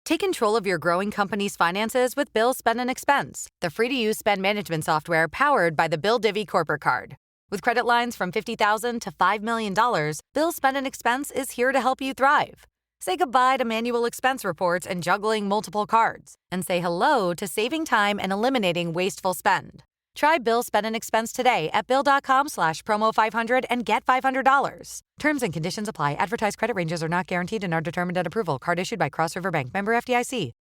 Take control of your growing company's finances with Bill Spend and Expense, the free-to-use spend management software powered by the Bill Divvy Corporate Card. With credit lines from $50,000 to $5 million, Bill Spend and Expense is here to help you thrive. Say goodbye to manual expense reports and juggling multiple cards, and say hello to saving time and eliminating wasteful spend. Try Bill Spend and Expense today at bill.com/promo500 and get $500. Terms and conditions apply. Advertised credit ranges are not guaranteed and are determined at approval. Card issued by Cross River Bank. Member FDIC.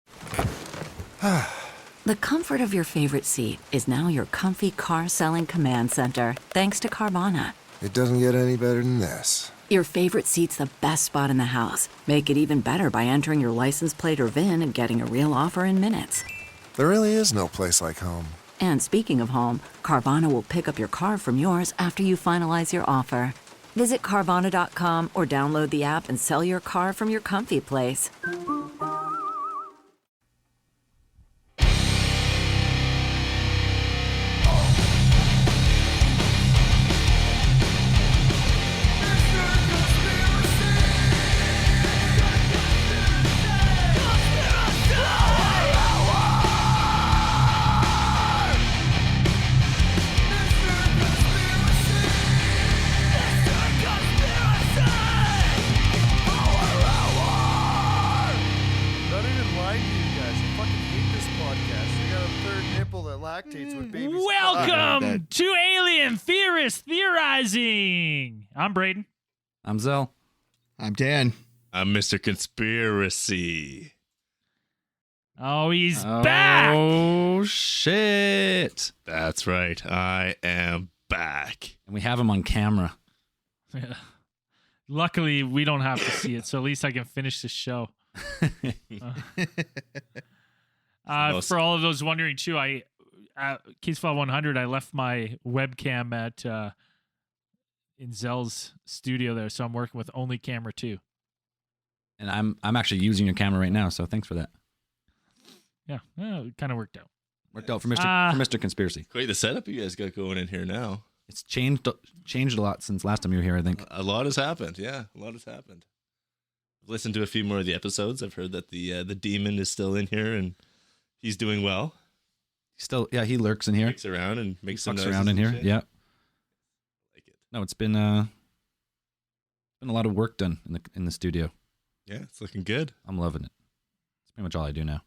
The comfort of your favorite seat is now your comfy car selling command center, thanks to Carvana. It doesn't get any better than this. Your favorite seat's the best spot in the house. Make it even better by entering your license plate or VIN and getting a real offer in minutes. There really is no place like home. And speaking of home, Carvana will pick up your car from yours after you finalize your offer. Visit Carvana.com or download the app and sell your car from your comfy place. Welcome to Alien Theorist Theorizing. I'm Braden. I'm Zell. I'm Dan. I'm Mr. Conspiracy. Oh, he's back. Oh, shit. That's right. I am back. And we have him on camera. Yeah. Luckily, we don't have to see it, so at least I can finish the show. For all of those wondering, too, at Keysfile 100, I left my webcam at in Zell's studio there, so I'm working with only camera 2. And I'm actually using your camera right now, so thanks for that. Yeah, it kind of worked out. Worked out for Mr. Conspiracy. Quite the setup you guys got going in here now. It's changed a lot since last time you were here, I think. A lot has happened. Yeah, a lot has happened. I've listened to a few more of the episodes. I've heard that the demon is still in here and he's doing well. He lurks in here. Makes around and makes some noises around in here. shit. Yeah. Like it. No, it's been a lot of work done in the studio. Yeah, it's looking good. I'm loving it. It's pretty much all I do now.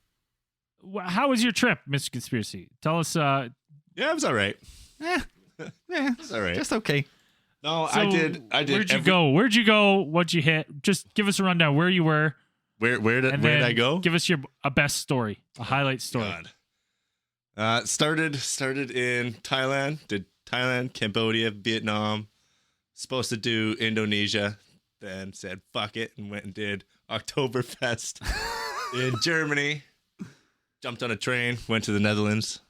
How was your trip, Mr. Conspiracy? Tell us. Yeah, it was all right. Yeah, It's all right. just okay. No, So I did. Where'd you go? Where'd you go? What'd you hit? Just give us a rundown where you were. Where did I go? Give us a best story, a highlight story. God. Started in Thailand. Did Thailand, Cambodia, Vietnam. Supposed to do Indonesia. Then said fuck it and went and did Oktoberfest in Germany. Jumped on a train. Went to the Netherlands.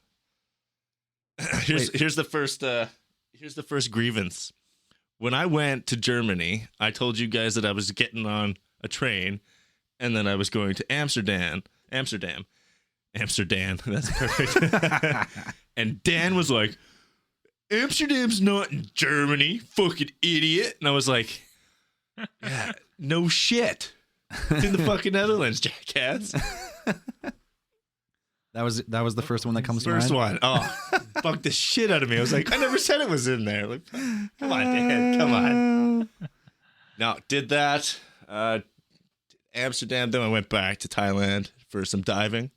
Here's the first grievance. When I went to Germany, I told you guys that I was getting on a train, and then I was going to Amsterdam. That's perfect. And Dan was like, Amsterdam's not in Germany, fucking idiot. And I was like, yeah, no shit. It's in the fucking Netherlands, jackass. That was the first one that comes to mind. First one. Oh, fuck the shit out of me. I was like, I never said it was in there. Like, come on, Dan, come on. No, did that. Amsterdam. Then I went back to Thailand for some diving.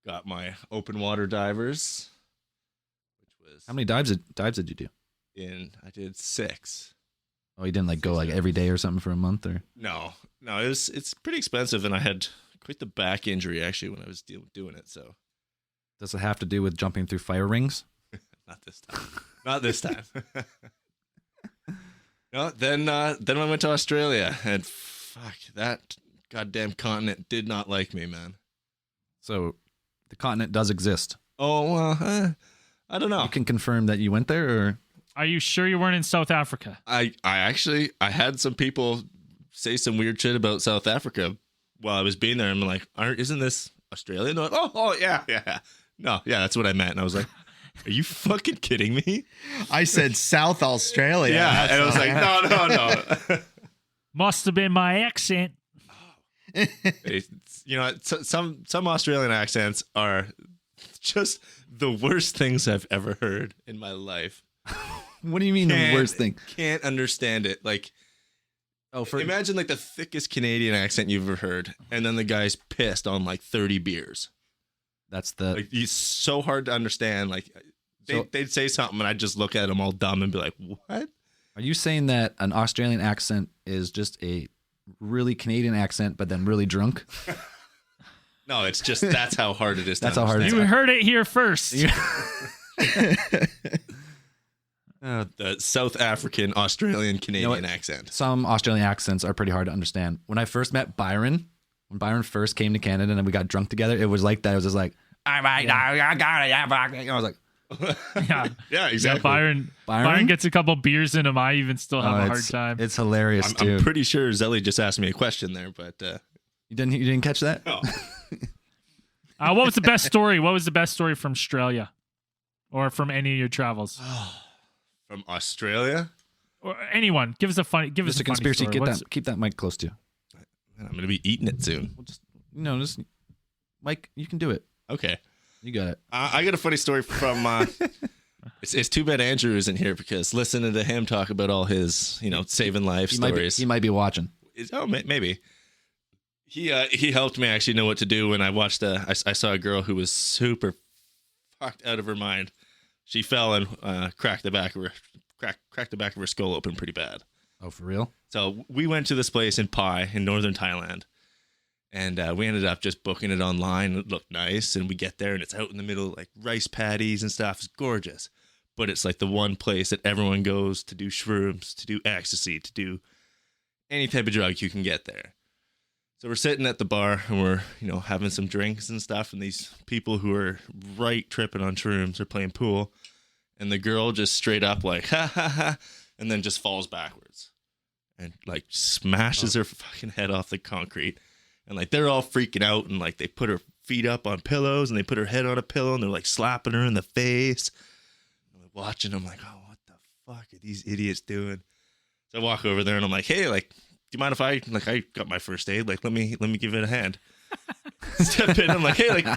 Got my open water divers, which was How many dives did you do? I did 6. Oh, you didn't go every day or something for a month, or? No, it's pretty expensive, and I had quite the back injury actually when I was doing it. So Does it have to do with jumping through fire rings? not this time. Not this time. No. Then I went to Australia, and fuck, that goddamn continent did not like me, man. So the continent does exist. Oh well, I don't know. You can confirm that you went there, or? Are you sure you weren't in South Africa? I had some people say some weird shit about South Africa while I was being there. I'm like, isn't this Australia? No, oh yeah. No, yeah, that's what I meant. And I was like, are you fucking kidding me? I said South Australia. Yeah, and I was like, no. Must have been my accent. you know, some Australian accents are just the worst things I've ever heard in my life. What do you mean the worst thing? Can't understand it. Like, imagine like the thickest Canadian accent you've ever heard, and then the guy's pissed on like 30 beers. That's the Like, he's so hard to understand. Like, they'd say something, and I'd just look at him all dumb and be like, "What?" Are you saying that an Australian accent is just a really Canadian accent, but then really drunk? No, it's just that's how hard it is. That's how hard it is. You heard it here first. The South African Australian Canadian accent. Some Australian accents are pretty hard to understand. When I first met Byron, when Byron first came to Canada and then we got drunk together, it was like that. It was just like, I was like, Yeah, exactly. Byron gets a couple beers in him. I even still have a hard time. It's hilarious, too. I'm pretty sure Zelly just asked me a question there, but You didn't catch that? no. What was the best story? What was the best story from Australia, or from any of your travels, From Australia. or anyone? Give us a funny. Give us Mr. a Conspiracy, funny story. keep that mic close to you. Man, I'm gonna be eating it soon. Just Mike, you can do it. Okay. You got it. I got a funny story from. It's too bad Andrew isn't here because listening to him talk about all his, saving life stories. He might be watching. Maybe. He helped me actually know what to do when I watched. I saw a girl who was super fucked out of her mind. She fell and cracked the back of her skull open pretty bad. Oh, for real? So we went to this place in Pai in northern Thailand. And we ended up just booking it online. It looked nice. And we get there and it's out in the middle, like rice paddies and stuff. It's gorgeous. But it's like the one place that everyone goes to do shrooms, to do ecstasy, to do any type of drug you can get there. So we're sitting at the bar and we're, having some drinks and stuff. And these people who are right tripping on shrooms are playing pool. And the girl just straight up like, ha, ha, ha. And then just falls backwards. And like smashes her fucking head off the concrete. And like they're all freaking out and like they put her feet up on pillows and they put her head on a pillow and they're like slapping her in the face. I'm like, watching them like, oh, what the fuck are these idiots doing? So I walk over there and I'm like, hey, like, do you mind if I got my first aid? Like, let me give it a hand. Step in. I'm like, hey, like,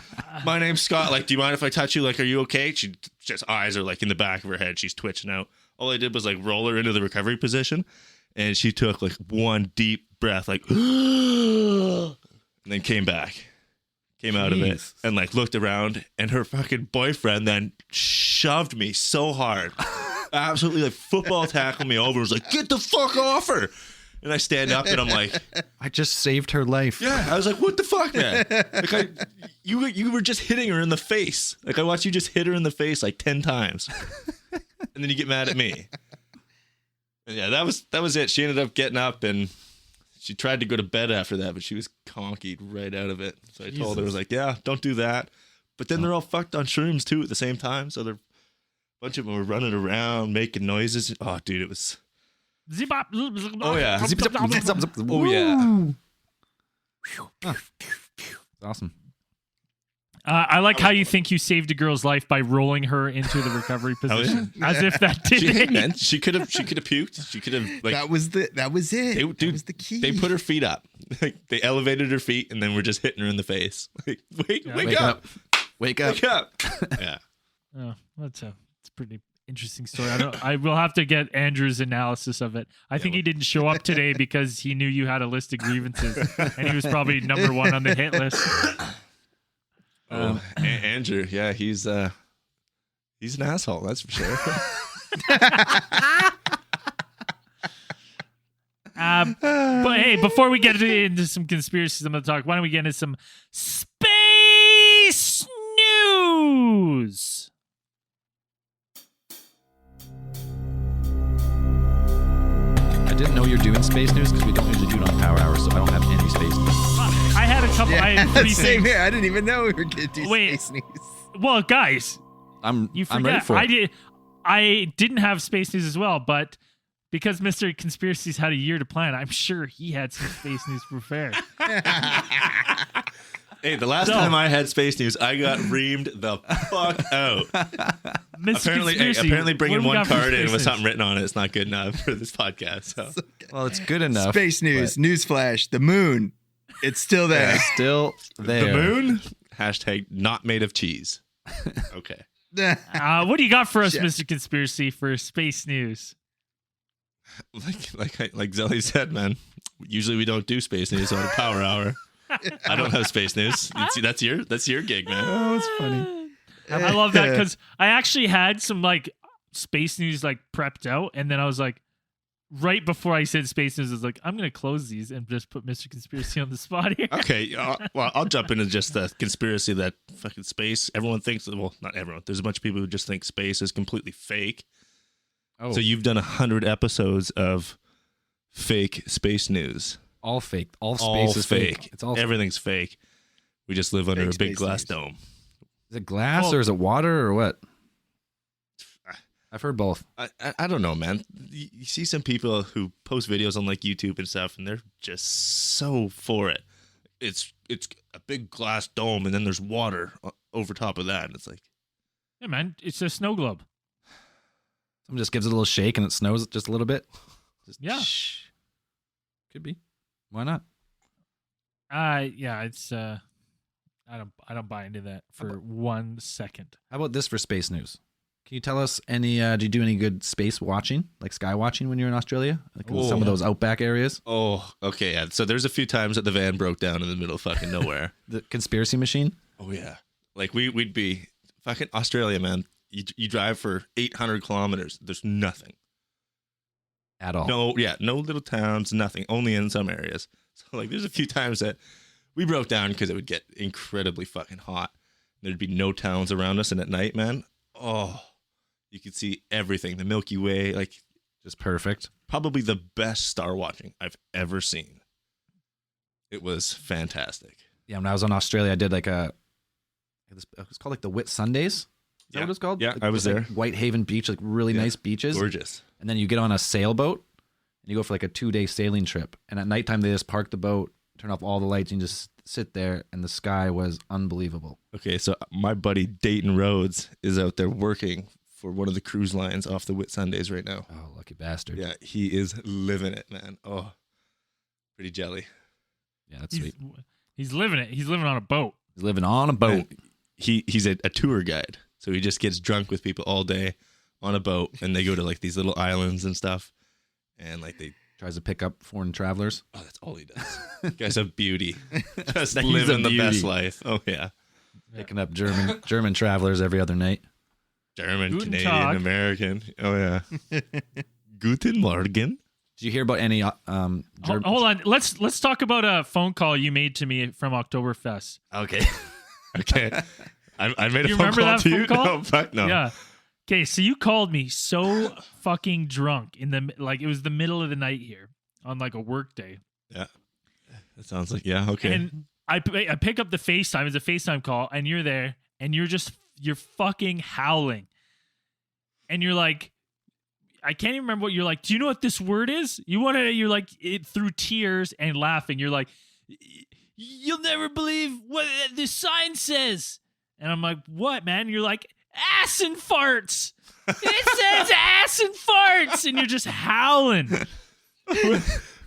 my name's Scott. Like, do you mind if I touch you? Like, are you okay? She just eyes are like in the back of her head. She's twitching out. All I did was like roll her into the recovery position. And she took like one deep breath, like, and then came out of it and like looked around, and her fucking boyfriend then shoved me so hard, absolutely like football tackled me over, and was like, get the fuck off her. And I stand up and I'm like, I just saved her life. yeah. I was like, what the fuck, man? Like you were just hitting her in the face. Like I watched you just hit her in the face like 10 times. And then you get mad at me. And yeah, that was it. She ended up getting up and she tried to go to bed after that, but she was conkied right out of it. So I told her, I was like, yeah, don't do that. But then they're all fucked on shrooms too at the same time. So a bunch of them were running around, making noises. Oh, dude, it was. Oh, yeah. Oh, yeah. Awesome. I like how you think you saved a girl's life by rolling her into the recovery position, as if that did. She could have puked. She could have like that was it. That was the key. They put her feet up. Like they elevated her feet, and then we're just hitting her in the face. Like wake up. Wake up. Yeah. Oh, it's a pretty interesting story. I will have to get Andrew's analysis of it. I think he didn't show up today because he knew you had a list of grievances, and he was probably number one on the hit list. Andrew, yeah, he's an asshole, that's for sure. But hey, before we get into some conspiracies I'm going to talk, why don't we get into some space news? I didn't know you're doing space news because we don't usually do it on Power Hour, so I don't have any space news. I had a couple. I had three same things. here. I didn't even know we were going to do space news. Well, guys, I'm forget. ready for it. I didn't have space news as well, but because Mr. Conspiracies had a year to plan, I'm sure he had some space news prepared. Hey, the last time I had space news, I got reamed the fuck out. Apparently bringing one card in with something written on it is not good enough for this podcast. So. Well, it's good enough. Space news, newsflash, the moon It's still there. Still there. The moon? Hashtag not made of cheese. Okay. What do you got for us, Shit. Mr. Conspiracy, for space news? Like Zelly said, man. Usually we don't do space news on a power hour. I don't have space news. That's your gig, man. Oh, it's funny. I love that because I actually had some like space news like prepped out, and then I was like, right before I said space news, I was like, I'm gonna close these and just put Mr. Conspiracy on the spot here. Okay, well, I'll jump into just the conspiracy that fucking space. Everyone thinks, well, not everyone. There's a bunch of people who just think space is completely fake. Oh, So you've done 100 episodes of fake space news. all fake. All space is fake. It's all. Everything's fake. We just live under Fake a big space glass news. dome. Is it glass or is it water or what? I've heard both. I don't know, man. You see some people who post videos on like YouTube and stuff, and they're just so for it. It's a big glass dome, and then there's water over top of that, and it's like, Yeah, man, it's a snow globe. Someone just gives it a little shake and it snows just a little bit. Just Yeah. shh. Could be. Why not? Yeah, it's I don't buy into that for 1 second. How about this for space news? Can you tell us any? Do you do any good space watching, like sky watching, when you're in Australia, like in some of those outback areas? oh, okay, yeah. So there's a few times that the van broke down in the middle of fucking nowhere. The conspiracy machine. Oh yeah, like we'd be fucking Australia, man. You drive for 800 kilometers. There's nothing. At all. No little towns, nothing. Only in some areas. So like, there's a few times that we broke down because it would get incredibly fucking hot. There'd be no towns around us, and at night, man, you could see everything. The Milky Way, like Just perfect. probably the best star watching I've ever seen. It was fantastic. Yeah, when I was in Australia, I did like it was called like the Whit Sundays. Is that Yeah. what it's called? Yeah, Like, I was like there. Whitehaven Beach, like really Yeah. nice beaches. Gorgeous. And then you get on a sailboat and you go for like a 2-day sailing trip. And at nighttime, they just park the boat, turn off all the lights, and you just sit there. And the sky was unbelievable. Okay, so my buddy Dayton Rhodes is out there working for one of the cruise lines off the Whit Sundays right now. Oh, lucky bastard. Yeah, he is living it, man. Oh, pretty jelly. Yeah, that's sweet. He's living it. He's living on a boat. He's living on a boat. And he's a tour guide, so he just gets drunk with people all day on a boat, and they go to like these little islands and stuff, and like they. Tries to pick up foreign travelers. Oh, that's all he does. Guy's a beauty. Just He's a living the beauty. best life. Oh yeah. Picking up German travelers every other night. German, Guten Canadian, Tag. American. Oh yeah. Guten Morgen. Did you hear about any Hold on. Let's talk about a phone call you made to me from Oktoberfest. Okay. Okay. I made a You phone remember call that to phone you. call? No, fuck no. Yeah. Okay, so you called me so fucking drunk it was the middle of the night here on like a work day. Yeah. That sounds like okay. And I pick up the FaceTime. It's a FaceTime call, and you're there, and you're fucking howling. And you're like, I can't even remember what you're like. Do you know what this word is? You're like, it through tears and laughing. You're like, you'll never believe what this sign says. And I'm like, what, man? And you're like, ass and farts. It says ass and farts. And you're just howling.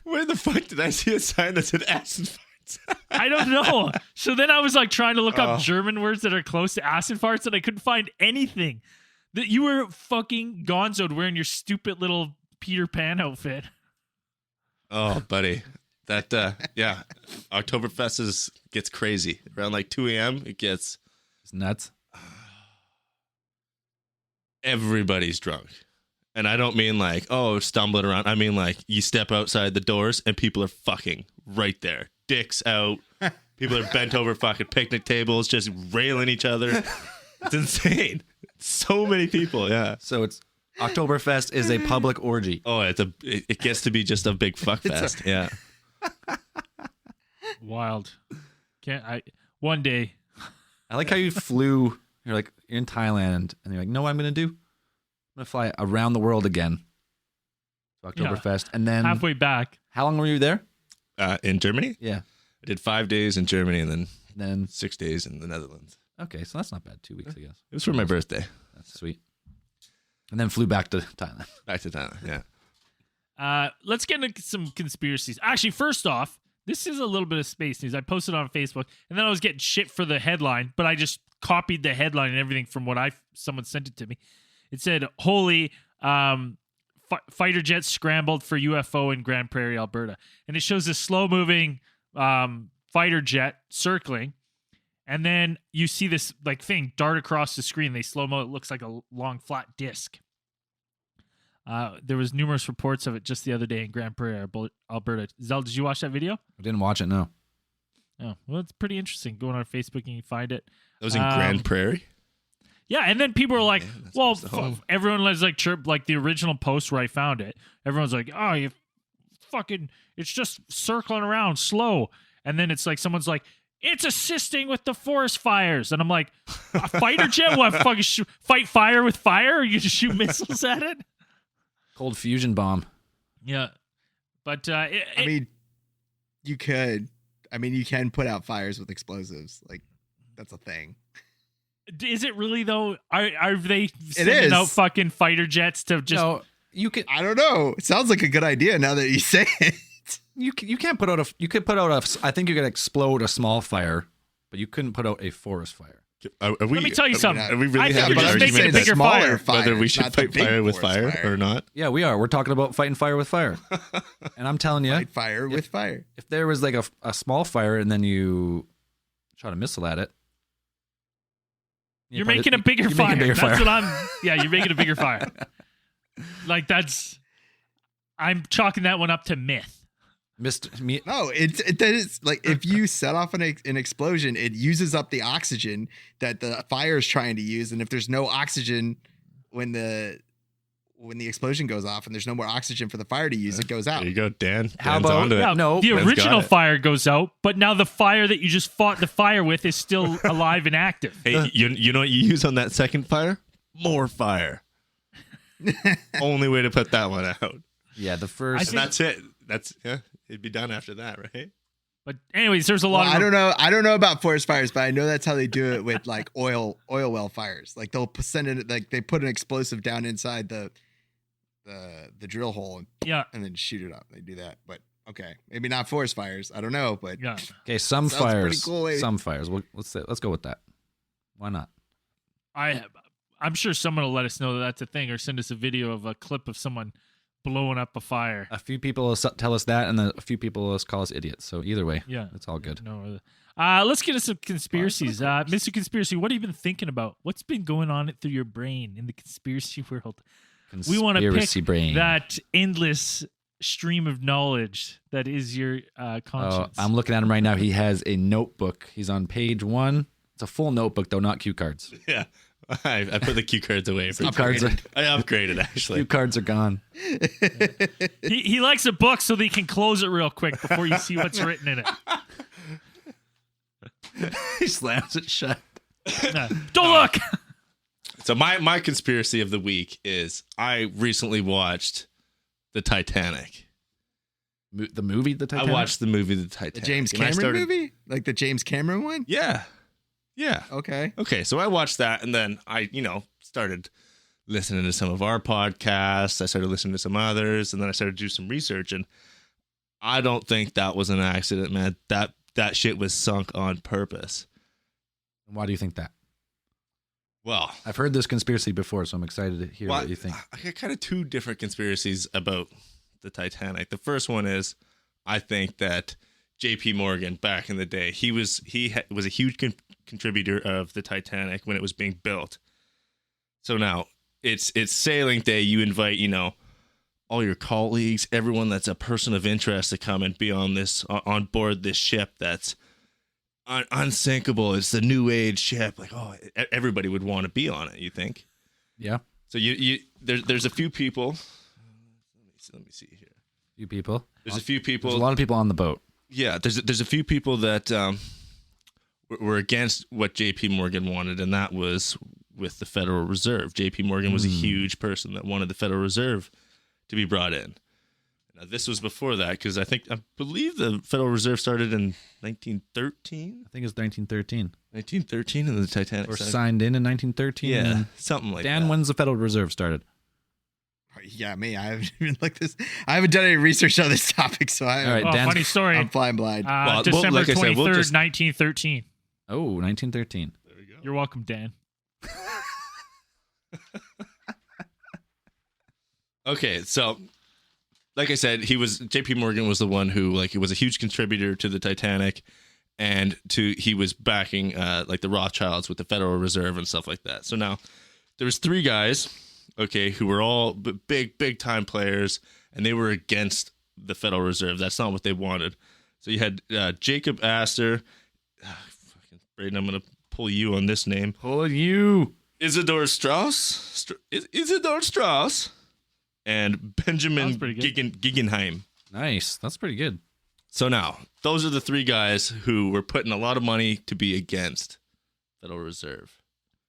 Where the fuck did I see a sign that said ass and farts? I don't know. So then I was like trying to look up Oh. German words that are close to ass and farts, and I couldn't find anything. That you were fucking gonzoed wearing your stupid little Peter Pan outfit. Oh, buddy. That yeah. Oktoberfest gets crazy. Around like 2 a.m. it gets It's nuts. everybody's drunk. And I don't mean like, stumbling around. I mean like you step outside the doors and people are fucking right there. Dicks out. People are bent over fucking picnic tables, just railing each other. It's insane. So many people, yeah. So it's Oktoberfest is a public orgy. Oh, it gets to be just a big fuck fest. Yeah. Wild. One day. I like how you flew. You're in Thailand, and you're like, "No, what I'm gonna do? I'm gonna fly around the world again." So Oktoberfest, and then Halfway back. how long were you there? In Germany? Yeah. I did 5 days in Germany and then Then 6 days in the Netherlands. okay, so that's not bad. 2 weeks, I guess. It was for my birthday. That's sweet. And then flew back to Thailand. Back to Thailand, yeah. Let's get into some conspiracies. Actually, first off, this is a little bit of space news. I posted it on Facebook, and then I was getting shit for the headline, but I just copied the headline and everything from what someone sent it to me. It said, "Holy fighter jets scrambled for UFO in Grand Prairie, Alberta," and it shows this slow-moving fighter jet circling, and then you see this like thing dart across the screen. They slow-mo. It looks like a long flat disc. There was numerous reports of it just the other day in Grand Prairie, Alberta. Zell, did you watch that video? I didn't watch it, no. Oh, well, it's pretty interesting. Going on Facebook and you find it. That was in Grand Prairie? Yeah, and then people were like, "Well, everyone was like chirp, like the original post where I found it. Everyone's like, oh, you fucking, it's just circling around slow." And then it's like someone's like, "It's assisting with the forest fires," and I'm like, "A fighter jet? What, fucking fight fire with fire? Or you just shoot missiles at it?" Cold fusion bomb. Yeah, but I mean, you could. I mean, you can put out fires with explosives. Like, that's a thing. Is it really though? Are they sending out fucking fighter jets to just? No, you can. I don't know. It sounds like a good idea now that you say it. You can't put out a. You could put out a. I think you could explode a small fire, but you couldn't put out a forest fire. Let me tell you something. Are we really I think having you're an just making argument a bigger fire. whether we should fight fire with fire or not? Yeah, we are. We're talking about fighting fire with fire. And I'm telling you, Fight fire with fire. if there was like a small fire and then you shot a missile at it, You're making a bigger fire. That's what I'm. Yeah, you're making a bigger fire. Like that's. I'm chalking that one up to myth. No, it is like if you set off an explosion, it uses up the oxygen that the fire is trying to use, and if there's no oxygen when the explosion goes off, and there's no more oxygen for the fire to use, it goes out. There you go, Dan. How Dan's about- onto it. Yeah, No, the Dan's original got it. fire goes out, but now the fire that you just fought the fire with is still alive and active. Hey, you know what you use on that second fire? More fire. Only way to put that one out. Yeah, the first. And that's it. It'd be done after that, right? But anyways, there's a lot Well, of. I don't know about forest fires, but I know that's how they do it with like oil well fires. Like they'll send it, like they put an explosive down inside the drill hole and then shoot it up. They do that, but okay, maybe not forest fires. I don't know, but Yeah. Okay, some Sounds pretty fires. cool, eh? Some fires. Let's go with that. Why not? I'm sure someone will let us know that that's a thing, or send us a video of a clip of someone blowing up a fire. A few people will tell us that, and then a few people will call us idiots. So either way, Yeah, it's all good. No, let's get into some conspiracies. Mr. Conspiracy, what have you been thinking about? What's been going on through your brain in the conspiracy world? We want to pick brain. that endless stream of knowledge that is your conscience. I'm looking at him right now. He has a notebook. He's on page 1. It's a full notebook, though, not cue cards. Yeah. I put the cue cards away. Cue cards are, I upgraded, actually. cue cards are gone. He likes a book so that he can close it real quick before you see what's written in it. He slams it shut. Don't look. So my conspiracy of the week is I recently watched The Titanic. The movie, The Titanic? I watched the movie The Titanic. the James and I Cameron started- movie, like the James Cameron one. Yeah. Okay. Okay, so I watched that, and then I, started listening to some of our podcasts. I started listening to some others, and then I started to do some research, and I don't think that was an accident, man. That shit was sunk on purpose. Why do you think that? Well, I've heard this conspiracy before, so I'm excited to hear what you think. I got kind of two different conspiracies about the Titanic. The first one is I think that J.P. Morgan back in the day, he was a huge contributor of the Titanic when it was being built. So now it's sailing day. You invite, all your colleagues, everyone that's a person of interest to come and be on board this ship that's unsinkable. It's the new age ship. Like, everybody would want to be on it, you think? Yeah. So there's a few people. Let me see here. Few people. There's a few people. There's a lot of people on the boat. Yeah, there's a few people that were against what J.P. Morgan wanted, and that was with the Federal Reserve. J.P. Morgan was a huge person that wanted the Federal Reserve to be brought in. Now, this was before that, because I believe the Federal Reserve started in 1913. I think it's 1913. 1913, and the Titanic Or started- signed in 1913. Yeah, and something like Dan, that. when's the Federal Reserve started? Yeah, me. I haven't even looked this. I haven't done any research on this topic, so All right, Oh, Dan's- funny story. I'm flying blind. December like I said, 23rd, we'll just- 1913. Oh, 1913. There we go. You're welcome, Dan. Okay, so like I said, JP Morgan was the one who he was a huge contributor to the Titanic, and he was backing like the Rothschilds with the Federal Reserve and stuff like that. So now there was 3 guys, okay, who were all big time players, and they were against the Federal Reserve. That's not what they wanted. So you had Jacob Astor, fucking Braden, I'm gonna pull you on this name. Pull you. Isidor Strauss, and Benjamin Sounds pretty good. Guggenheim. Nice. That's pretty good. So now, those are the 3 guys who were putting a lot of money to be against Federal Reserve.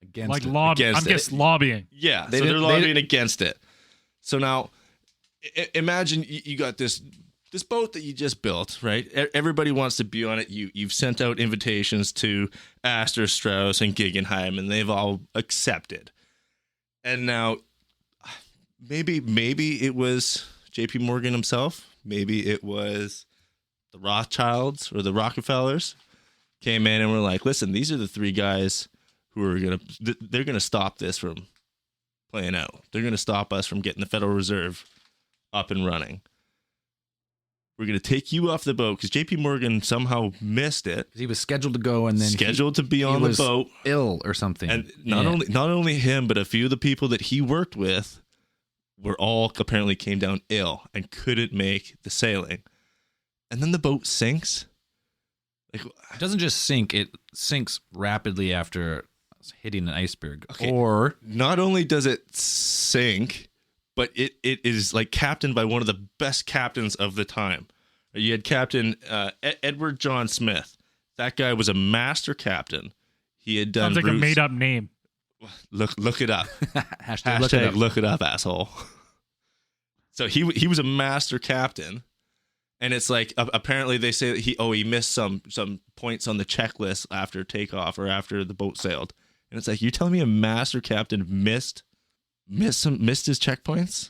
Against Like it. lobbying. Against I'm it. just lobbying. Yeah, They so they're didn't- lobbying against it. So now, imagine you got this boat that you just built, right? Everybody wants to be on it. You've sent out invitations to Astor, Strauss, and Guggenheim, and they've all accepted. And now, maybe it was J.P. Morgan himself. Maybe it was the Rothschilds or the Rockefellers came in and were like, "Listen, these are the 3 guys who are they're gonna stop this from playing out. They're gonna stop us from getting the Federal Reserve up and running. We're gonna take you off the boat," because J.P. Morgan somehow missed it. He was scheduled to go and then Scheduled to be on he the was boat. ill or something. And not Yeah. only him, but a few of the people that he worked with were all apparently came down ill and couldn't make the sailing. And then the boat sinks. Like, It doesn't just sink, it sinks rapidly after hitting an iceberg. Okay. Or not only does it sink, but it is like captained by one of the best captains of the time. You had Captain Edward John Smith. That guy was a master captain. He had done Sounds like a made up name. Look it up. hashtag look it up, asshole. So he was a master captain, and it's like apparently they say that he missed some points on the checklist after takeoff or after the boat sailed, and it's like, you're telling me a master captain missed his checkpoints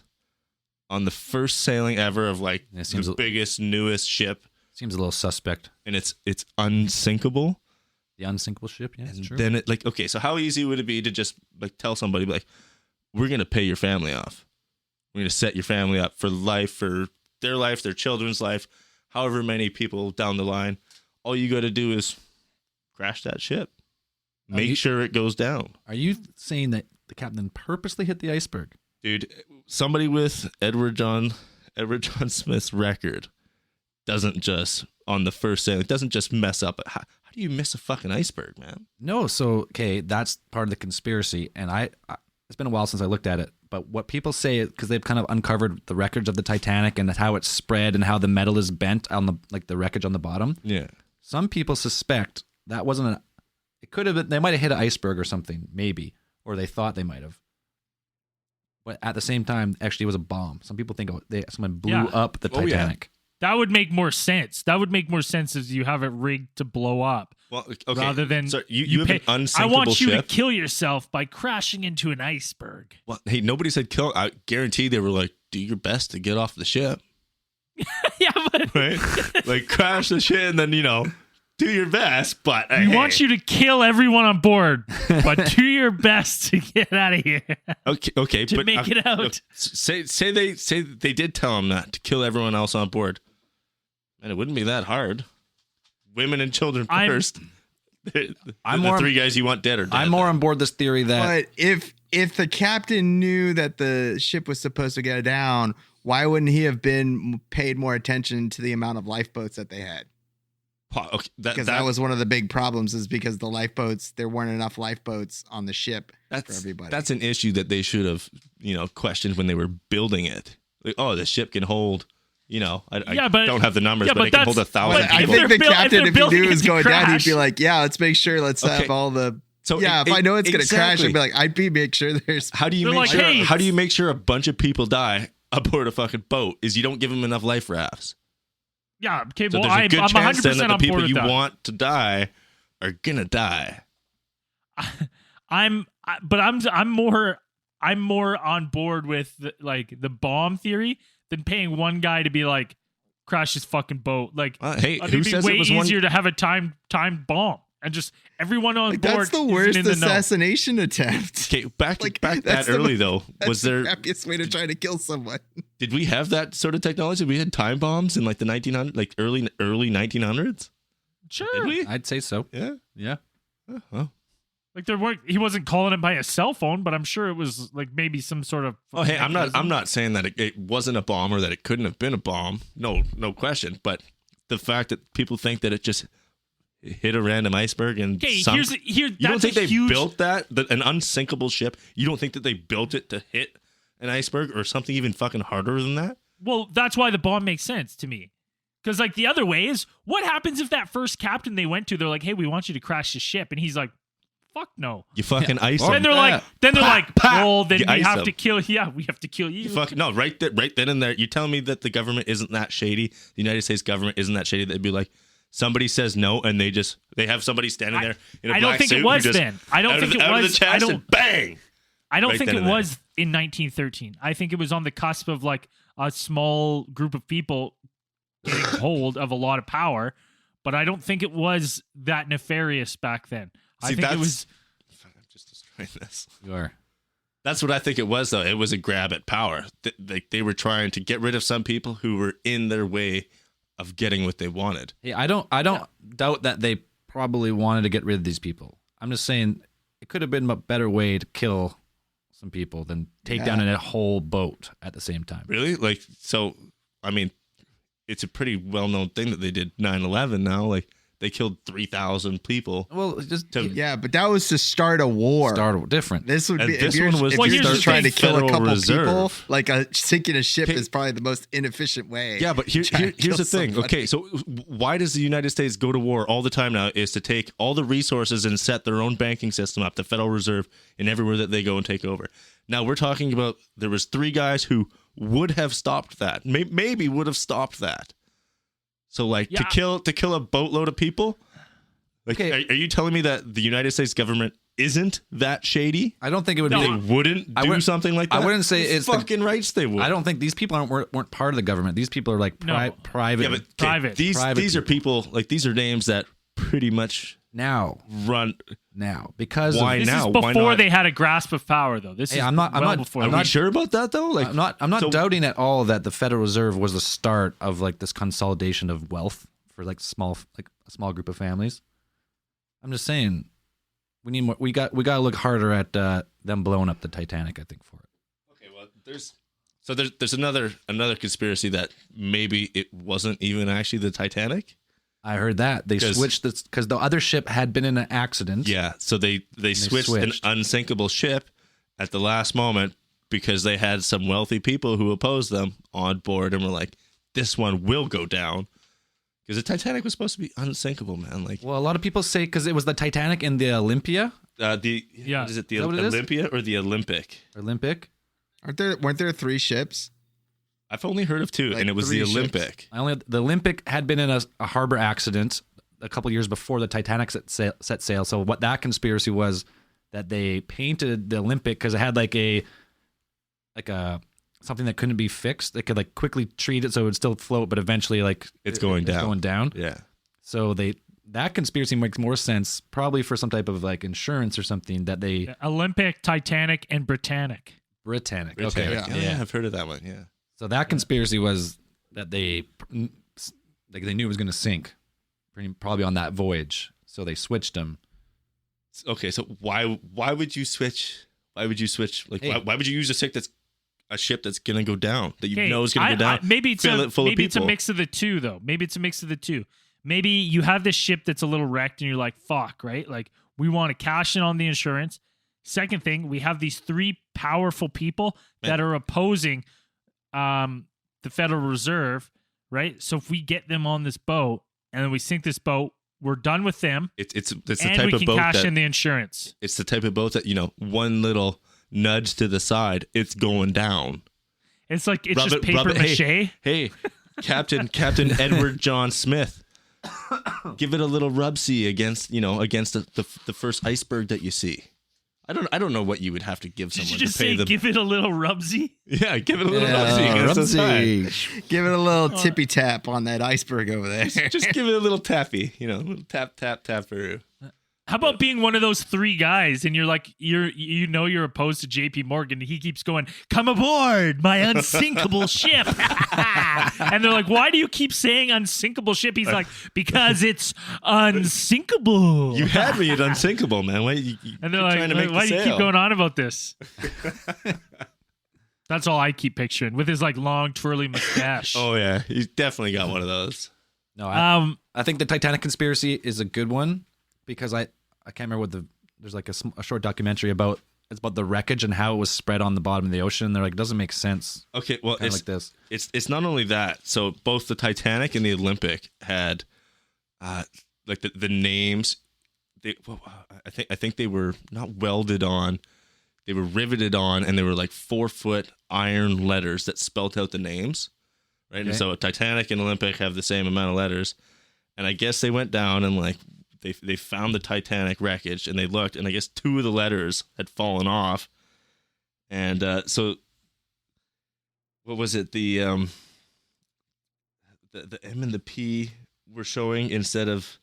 on the first sailing ever of like It seems the a- biggest, newest ship, Seems a little suspect. and it's unsinkable. The unsinkable ship, yeah, And sure. then it like, okay, so how easy would it be to just like tell somebody like, we're gonna pay your family off, we're gonna set your family up for life, for their children's life, however many people down the line. All you got to do is crash that ship, make sure it goes down, Are you saying that the captain purposely hit the iceberg? dude. Somebody with Edward John Smith's record doesn't just on the first sailing, it doesn't just mess up. How do you miss a fucking iceberg, man? No, so okay, that's part of the conspiracy, and I it's been a while since I looked at it. But what people say, because they've kind of uncovered the wreckage of the Titanic and how it's spread and how the metal is bent on the wreckage on the bottom. Yeah. Some people suspect that wasn't it could have been, they might have hit an iceberg or something, maybe, or they thought they might have. But at the same time, actually, it was a bomb. Some people think someone blew Yeah. up the Oh, yeah. Titanic. That would make more sense. That would make more sense if you have it rigged to blow up. Well, okay. Rather than so you have pay, an unsinkable I want you ship. to kill yourself by crashing into an iceberg. Well, hey, nobody said kill. I guarantee they were like, do your best to get off the ship, Yeah, but right? Like crash the shit and then, do your best. But we want you to kill everyone on board, but do your best to get out of here. okay, to but make it out. look, say they did tell him that to kill everyone else on board, and it wouldn't be that hard. Women and children first. I'm the more- 3 guys you want dead or dead. I'm more on board this theory that But if the captain knew that the ship was supposed to go down, why wouldn't he have been paid more attention to the amount of lifeboats that they had? Okay, Because that was one of the big problems, is because the lifeboats, there weren't enough lifeboats on the ship for everybody. That's an issue that they should have, questioned when they were building it. Like, oh, the ship can hold, I don't have the numbers, but it can hold 1,000 Well, people. I if think they're the built- if captain, they're if he knew building it was it to going down, he'd crash- be like, "Yeah, let's make sure. Let's Okay. have all the." So Yeah, if I know it's going to crash, exactly. I'd be like, "I'd make sure there's." How do you They're make like, sure? "Hey, How do you make sure a bunch of people die aboard a fucking boat? Is you don't give them enough life rafts. Yeah, okay, So well, there's a I'm good chance then 100% that the on board people with you that. want to die are gonna die. I'm more I'm more on board with the bomb theory than paying one guy to be like, crash his fucking boat. Like, hey, it'd who be says way it was easier one? to have a timed bomb and just everyone on Like, board. that's the isn't worst in the know. assassination attempt. Okay, back that's that the early most- though. That's Was the there? happiest way to try to kill someone. Did we have that sort of technology? We had time bombs in like the 1900s, like early 1900s. Sure. Did we? I'd say so. Yeah. Yeah. Oh. Like he wasn't calling it by a cell phone, but I'm sure it was like maybe some sort of. Oh, hey, I'm mechanism. not saying that it wasn't a bomb or that it couldn't have been a bomb. No question. But the fact that people think that it just hit a random iceberg and Okay, sunk. here. You don't That's think a they huge. built an unsinkable ship? You don't think that they built it to hit an iceberg or something even fucking harder than that? Well, that's why the bomb makes sense to me. Because like the other way is, what happens if that first captain they went to, they're like, "Hey, we want you to crash the ship," and he's like, "Fuck no." You fucking ice Or them. Then they're like, well, then You we ice have them. to kill. Yeah, we have to kill you. You fucking no, right then and there. You tell me that the government isn't that shady. The United States government isn't that shady. They'd be like, somebody says no, and they have somebody standing there in a I black don't think suit it who was just then. I don't out think of the, it out of was. the chest I don't. and bang. I don't right think then it and there. was in 1913. I think it was on the cusp of like a small group of people getting hold of a lot of power, but I don't think it was that nefarious back then. I See, think it that's- was. Fuck, I'm just destroying this. You are. That's what I think it was, though. It was a grab at power. They were trying to get rid of some people who were in their way of getting what they wanted. Hey, I don't doubt that they probably wanted to get rid of these people. I'm just saying it could have been a better way to kill some people than take down a whole boat at the same time. Really? Like, so, I mean, it's a pretty well-known thing that they did 9/11 now. Like, they killed 3,000 people. Well, it's just Yeah, but that was to start a war. start different. This would And be this if you're, one was if to you're start just trying to the kill a Federal couple Reserve. people. Like sinking a ship Okay. is probably the most inefficient way. Yeah, but to try and here's kill the thing. somebody. Okay, so why does the United States go to war all the time now? Is to take all the resources and set their own banking system up, the Federal Reserve, and everywhere that they go and take over. Now we're talking about there was 3 guys who would have stopped that. Maybe would have stopped that. So like Yeah. to kill a boatload of people. Like, Okay. are you telling me that the United States government isn't that shady? I don't think it would No, be. They wouldn't I do wouldn't- something like that. I wouldn't say it's the- fucking rights they would. I don't think these people weren't part of the government. These people are like No. private. Yeah, but okay, Private. These Private are people like these are names that pretty much now run. because Why of, This now? is Why before not? they had a grasp of power, though. This Hey, is I'm not- before. I'm Are we not- sure about that though? Like, I'm not so- doubting at all that the Federal Reserve was the start of like this consolidation of wealth for like a small group of families. I'm just saying we need more. We got to look harder at them blowing up the Titanic. I think for it. Okay, well, there's another conspiracy that maybe it wasn't even actually the Titanic. I heard that they 'Cause- switched this because the other ship had been in an accident. Yeah, so they switched an switched. unsinkable ship at the last moment because they had some wealthy people who opposed them on board and were like, "This one will go down." Because the Titanic was supposed to be unsinkable, man. Like Well, a lot of people say because it was the Titanic and the Olympia, what is it, the Is that what it is? Olympia or the Olympic? Weren't there 3 ships? I've only heard of 2, Like and it was 3 the ships. Olympic. The Olympic had been in a harbor accident a couple years before the Titanic set sail. So what that conspiracy was that they painted the Olympic because it had like a something that couldn't be fixed. They could like quickly treat it so it would still float, but eventually like It's going down. going down. Yeah. So that conspiracy makes more sense probably for some type of like insurance or something that they Yeah, Olympic, Titanic, and Britannic. Britannic. Okay. Okay. Yeah. I've heard of that one. Yeah. So that conspiracy was that they knew it was going to sink, probably on that voyage. So they switched them. Okay, so why would you switch? Why would you switch? Like, Hey. why would you use a ship that's gonna go down that you Okay, know is gonna go down? maybe it's fill it full of maybe it's a people. mix of the two, though. Maybe it's a mix of the two. Maybe you have this ship that's a little wrecked, and you're like, "Fuck!" Right? Like, we want to cash in on the insurance. Second thing, we have these 3 powerful people that are opposing the Federal Reserve, right? So if we get them on this boat and then we sink this boat, we're done with them, It's the and type we of can boat cash that in the insurance. it's the type of boat that one little nudge to the side, it's going down. It's like it's Rub just it- paper rub it- mache. Hey, Captain Edward John Smith, give it a little rub-see against the first iceberg that you see. I don't know what you would have to give Did someone you just to pay say them. give it a little rubsy? Yeah, give it a little Rumsey. Give it a little tippy tap on that iceberg over there. Just give it a little tappy, a little tap, tap, tap. How about being one of those three guys and you're like you're opposed to JP Morgan and he keeps going, come aboard my unsinkable ship. And they're like, why do you keep saying unsinkable ship? He's like, because it's unsinkable. You had me at unsinkable, man. Why you and they're like, why do you keep going on about this? That's all I keep picturing with his like long twirly mustache. Oh yeah, he's definitely got one of those. No, I think the Titanic conspiracy is a good one because I can't remember there's like a short documentary about the wreckage and how it was spread on the bottom of the ocean. They're like, it doesn't make sense. Okay, well, it's like this. It's not only that. So both the Titanic and the Olympic had like the names. I think they were not welded on. They were riveted on, and they were like 4-foot iron letters that spelt out the names. Right, okay. And so Titanic and Olympic have the same amount of letters. And I guess they went down and like they found the Titanic wreckage and they looked, and I guess 2 of the letters had fallen off. And so what was it? The M and the P were showing instead of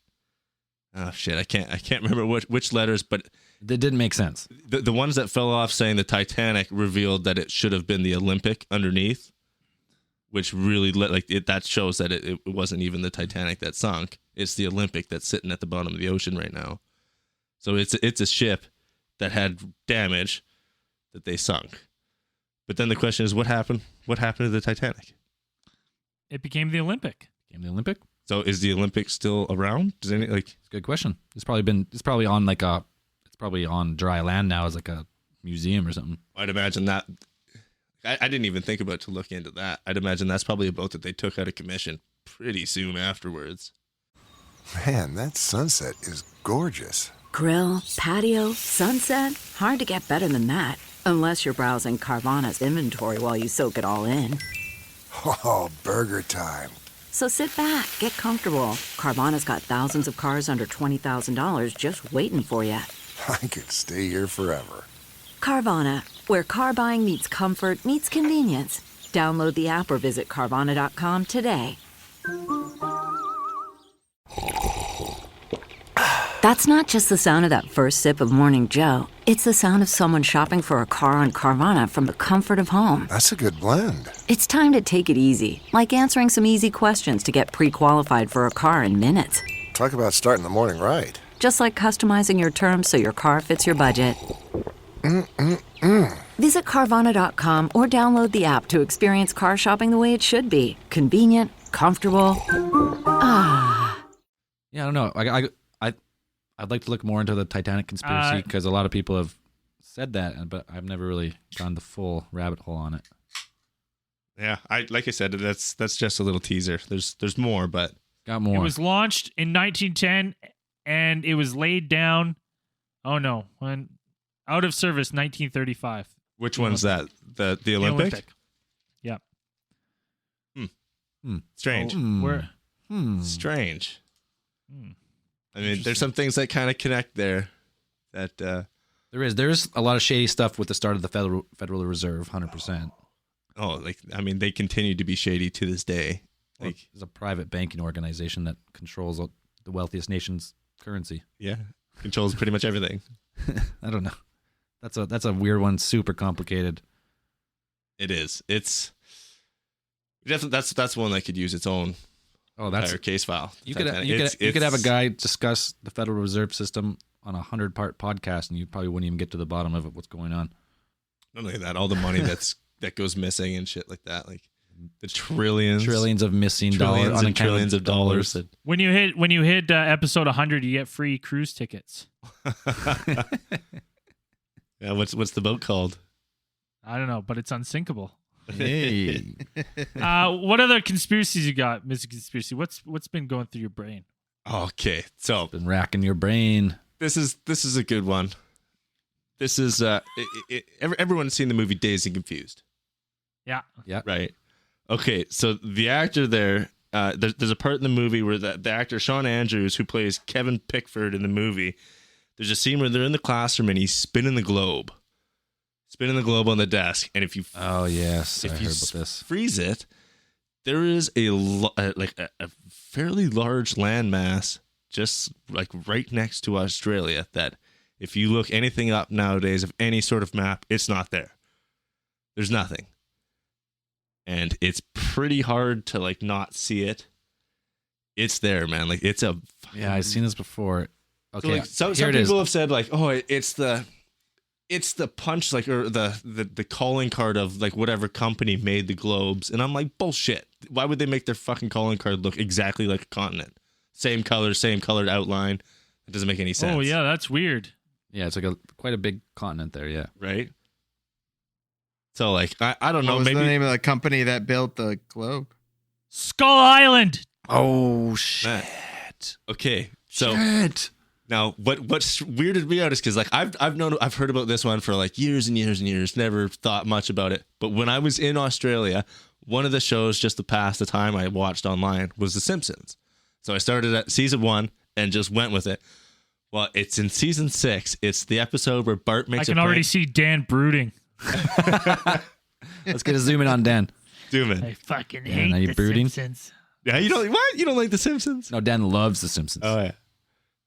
I can't remember which letters, but they didn't make sense. The ones that fell off saying the Titanic revealed that it should have been the Olympic underneath, which really that shows that it wasn't even the Titanic that sunk. It's the Olympic that's sitting at the bottom of the ocean right now. So it's a ship that had damage that they sunk. But then the question is, what happened? What happened to the Titanic? It became the Olympic. So is the Olympic still around? Does any It's a good question. It's probably on dry land now as like a museum or something. I'd imagine that. I didn't even think about to look into that. I'd imagine that's probably a boat that they took out of commission pretty soon afterwards. Man, that sunset is gorgeous. Grill, patio, sunset. Hard to get better than that. Unless you're browsing Carvana's inventory while you soak it all in. Oh, burger time. So sit back, get comfortable. Carvana's got thousands of cars under $20,000 just waiting for you. I could stay here forever. Carvana, where car buying meets comfort, meets convenience. Download the app or visit Carvana.com today. That's not just the sound of that first sip of Morning Joe. It's the sound of someone shopping for a car on Carvana from the comfort of home. That's a good blend. It's time to take it easy, like answering some easy questions to get pre-qualified for a car in minutes. Talk about starting the morning right. Just like customizing your terms so your car fits your budget. Visit Carvana.com or download the app to experience car shopping the way it should be. Convenient, comfortable. Ah. Yeah, I don't know. I'd like to look more into the Titanic conspiracy because a lot of people have said that, but I've never really gone the full rabbit hole on it. Yeah, like I said, that's just a little teaser. There's more, but got more. It was launched in 1910 and it was laid down. Oh no, when out of service 1935. Which one's that? The Olympic? Yeah. Strange. Strange. I mean, there's some things that kind of connect there. That there's a lot of shady stuff with the start of the Federal Reserve, 100%. Oh, they continue to be shady to this day. Like, there's a private banking organization that controls the wealthiest nation's currency. Yeah, controls pretty much everything. I don't know. That's a weird one. Super complicated. It is. It's definitely that's one that could use its own. Oh, that's entire case file. You could have a guy discuss the Federal Reserve System on a 100-part podcast, and you probably wouldn't even get to the bottom of it. What's going on? Not only that, all the money that goes missing and shit like that, like the trillions of missing dollars, trillions of dollars. When you hit episode 100, you get free cruise tickets. Yeah, what's the boat called? I don't know, but it's unsinkable. Hey. What other conspiracies you got, Mr. Conspiracy? What's been going through your brain? Okay, so been racking your brain. This is a good one. This is everyone's seen the movie Dazed and Confused. Yeah. Right. Okay, so the actor there, there's a part in the movie where the actor Sean Andrews, who plays Kevin Pickford in the movie, There's a scene where they're in the classroom and he's spinning the globe on the desk. And if you Oh yes, I if heard you about this. freeze it, there is a fairly large landmass just like right next to Australia that if you look anything up nowadays of any sort of map, it's not there. There's nothing. And it's pretty hard to like not see it. It's there, man. Like it's a Yeah, I've seen this before. Okay, so like, some people have said like, oh, it's the punch like or the calling card of like whatever company made the globes, and I'm like, bullshit. Why would they make their fucking calling card look exactly like a continent? Same color, same colored outline. It doesn't make any sense. Oh yeah, that's weird. Yeah, it's like quite a big continent there. Yeah, right. So like I don't know. What was Maybe the name of the company that built the globe? Skull Island. Oh shit. Matt. Okay, so Shit. now what's weirded me out is because like I've heard about this one for like years and years and years. Never thought much about it. But when I was in Australia, one of the shows just to pass the time I watched online was The Simpsons. So I started at season 1 and just went with it. Well, it's in season 6. It's the episode where Bart makes. I can already see Dan brooding. Let's get a zoom in on Dan. Zoom in. I fucking Dan, hate are you the brooding? Simpsons. Yeah, you don't what? You don't like The Simpsons? No, Dan loves The Simpsons. Oh yeah.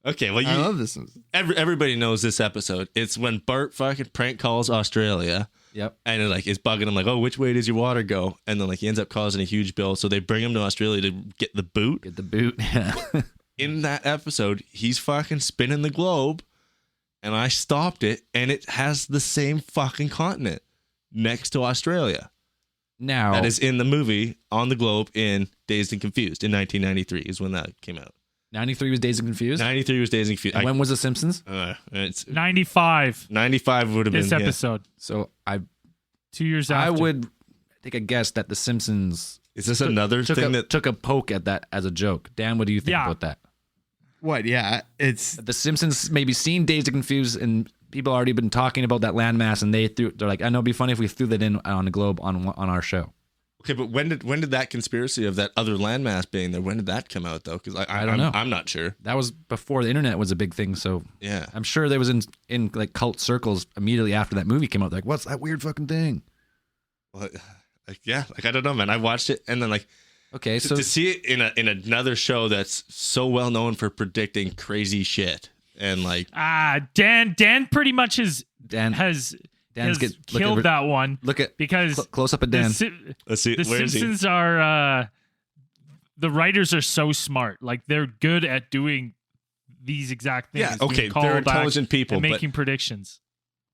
Okay, well I love this. everybody knows this episode. It's when Bart fucking prank calls Australia. Yep. And it like is bugging him like, oh, which way does your water go? And then like he ends up causing a huge bill. So they bring him to Australia to get the boot. Get the boot. Yeah. In that episode, he's fucking spinning the globe, and I stopped it, and it has the same fucking continent next to Australia. Now That is in the movie on the globe in Dazed and Confused in 1993 is when that came out. 93 was Dazed and Confused. 93 was Dazed and Confused. And when was The Simpsons? It's 95. 95 would have been This yeah. episode. So 2 years I after. would take a guess that The Simpsons Is this another thing that took a poke at that as a joke. Dan, what do you think Yeah. about that? What? Yeah, it's The Simpsons maybe seen Dazed and Confused, and people already been talking about that landmass, and they're like, I know it'd be funny if we threw that in on the globe on our show. okay? But when did that conspiracy of that other landmass being there? When did that come out though? Because I don't know. I'm not sure. That was before the internet was a big thing, so Yeah. I'm sure there was in like cult circles immediately after that movie came out. Like, what's that weird fucking thing? Well, like yeah, like I don't know, man. I watched it and then like. Okay, To, so to see it in another show that's so well known for predicting crazy shit and like Dan pretty much Dan has Dan's look killed at- that one look at because close up at the Dan. let's see The where is he? Simpsons are the writers are so smart. Like they're good at doing these exact things. Yeah, doing okay, they're callbacks intelligent people, and but- making predictions.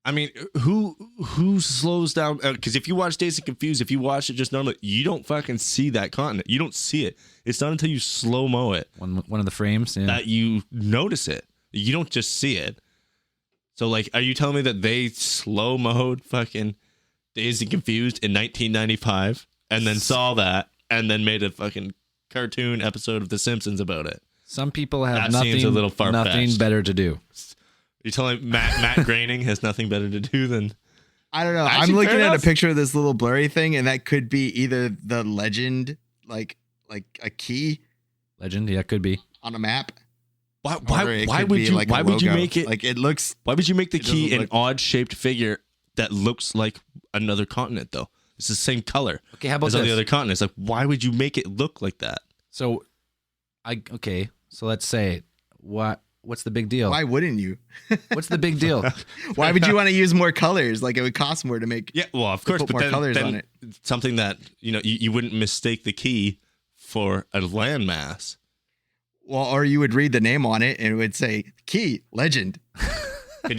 I mean, who slows down? Because if you watch Dazed and Confused, if you watch it just normally, you don't fucking see that continent. You don't see it. It's not until you slow mo it One of the frames. Yeah. that you notice it. You don't just see it. So like, are you telling me that they slow mode fucking Dazed and Confused in 1995 and then saw that and then made a fucking cartoon episode of The Simpsons about it? Some people have That seems a little nothing far-fetched. better to do. You're telling me Matt Groening has nothing better to do than I don't know. Actually, I'm looking fair at enough. a picture of this little blurry thing, and that could be either the legend, like a key Legend, yeah, could be. on a map. why or it why could would be you like a why would you logo. make it like it looks? why would you make the it key doesn't an look- odd shaped figure that looks like another continent though? It's the same color Okay, how about as all this? the other continents. Like why would you make it look like that? So, so let's say what's the big deal? Why wouldn't you? What's the big deal? Why would you want to use more colors? Like it would cost more to make. Yeah, well, of course, put but more then, colors then on it. something that you wouldn't mistake the key for a landmass. Well, or you would read the name on it and it would say key legend.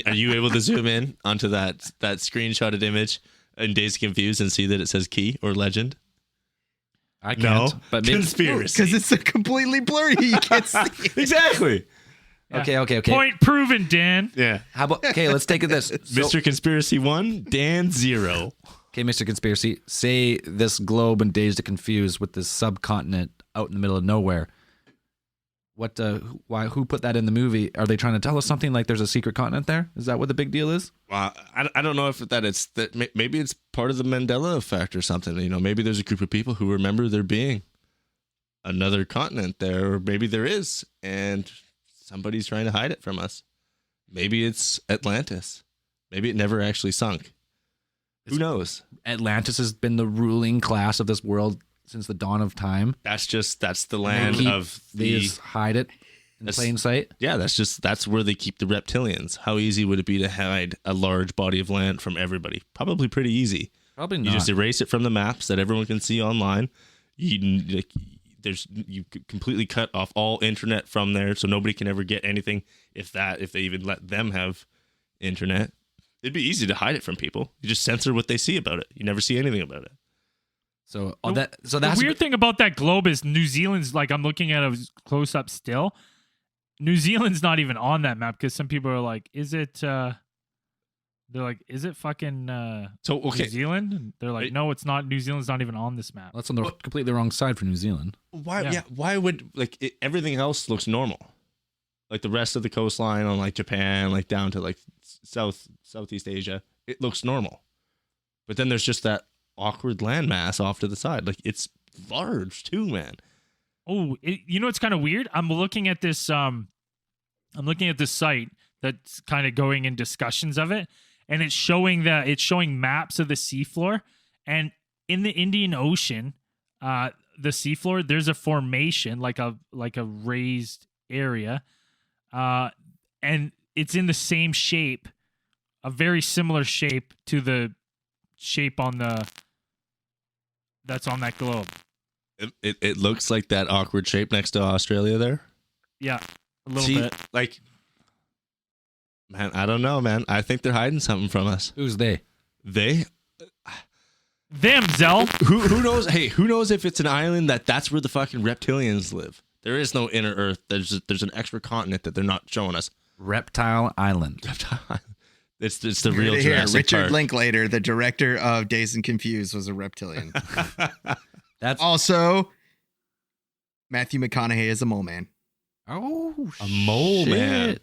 Are you able to zoom in onto that screenshotted image in Dazed and Confused and see that it says key or legend? I can't. But maybe, Conspiracy. Because it's so completely blurry. You can't see it. Exactly. okay. Point proven, Dan. Yeah. How about let's take it this. So- Mr. Conspiracy 1, Dan 0. Okay, Mr. Conspiracy, say this globe and Dazed and Confused with this subcontinent out in the middle of nowhere. What? Who put that in the movie? Are they trying to tell us something like there's a secret continent there? Is that what the big deal is? Well, I don't know if maybe it's part of the Mandela effect or something. Maybe there's a group of people who remember there being another continent there, or maybe there is, and somebody's trying to hide it from us. Maybe it's Atlantis. Maybe it never actually sunk. Who knows? Atlantis has been the ruling class of this world since the dawn of time. That's the land They just hide it in plain sight. Yeah, that's where they keep the reptilians. How easy would it be to hide a large body of land from everybody? Probably pretty easy. Probably not. You just erase it from the maps that everyone can see online. You completely cut off all internet from there, so nobody can ever get anything. If they even let them have internet, it'd be easy to hide it from people. You just censor what they see about it. You never see anything about it. So that's the weird thing about that globe is New Zealand's, like, I'm looking at a close up still. New Zealand's not even on that map because some people are like, is it? They're like, is it fucking New Zealand? And they're like, no, it's not. New Zealand's not even on this map. That's on the completely wrong side for New Zealand. Why? Yeah. Why would everything else looks normal? Like the rest of the coastline on like Japan, like down to like Southeast Asia, it looks normal. But then there's just that awkward landmass off to the side. Like it's large too, man. Oh, you know, it's kind of weird. I'm looking at this. I'm looking at this site that's kind of going in discussions of it, and it's showing maps of the seafloor, and in the Indian Ocean, the seafloor, there's a formation like a raised area, and it's in the same shape, a very similar shape to the shape that's on that globe. It looks like that awkward shape next to Australia there. Yeah, a little bit. Like, man, I don't know, man. I think they're hiding something from us. Who's they? They? Them, Zell. Who knows? Hey, who knows if it's an island that's where the fucking reptilians live? There is no inner Earth. There's an extra continent that they're not showing us. Reptile Island. It's the real Jurassic Richard Park. Linklater, the director of Dazed and Confused, was a reptilian. That's also Matthew McConaughey is a mole man. Oh, a mole shit. Man.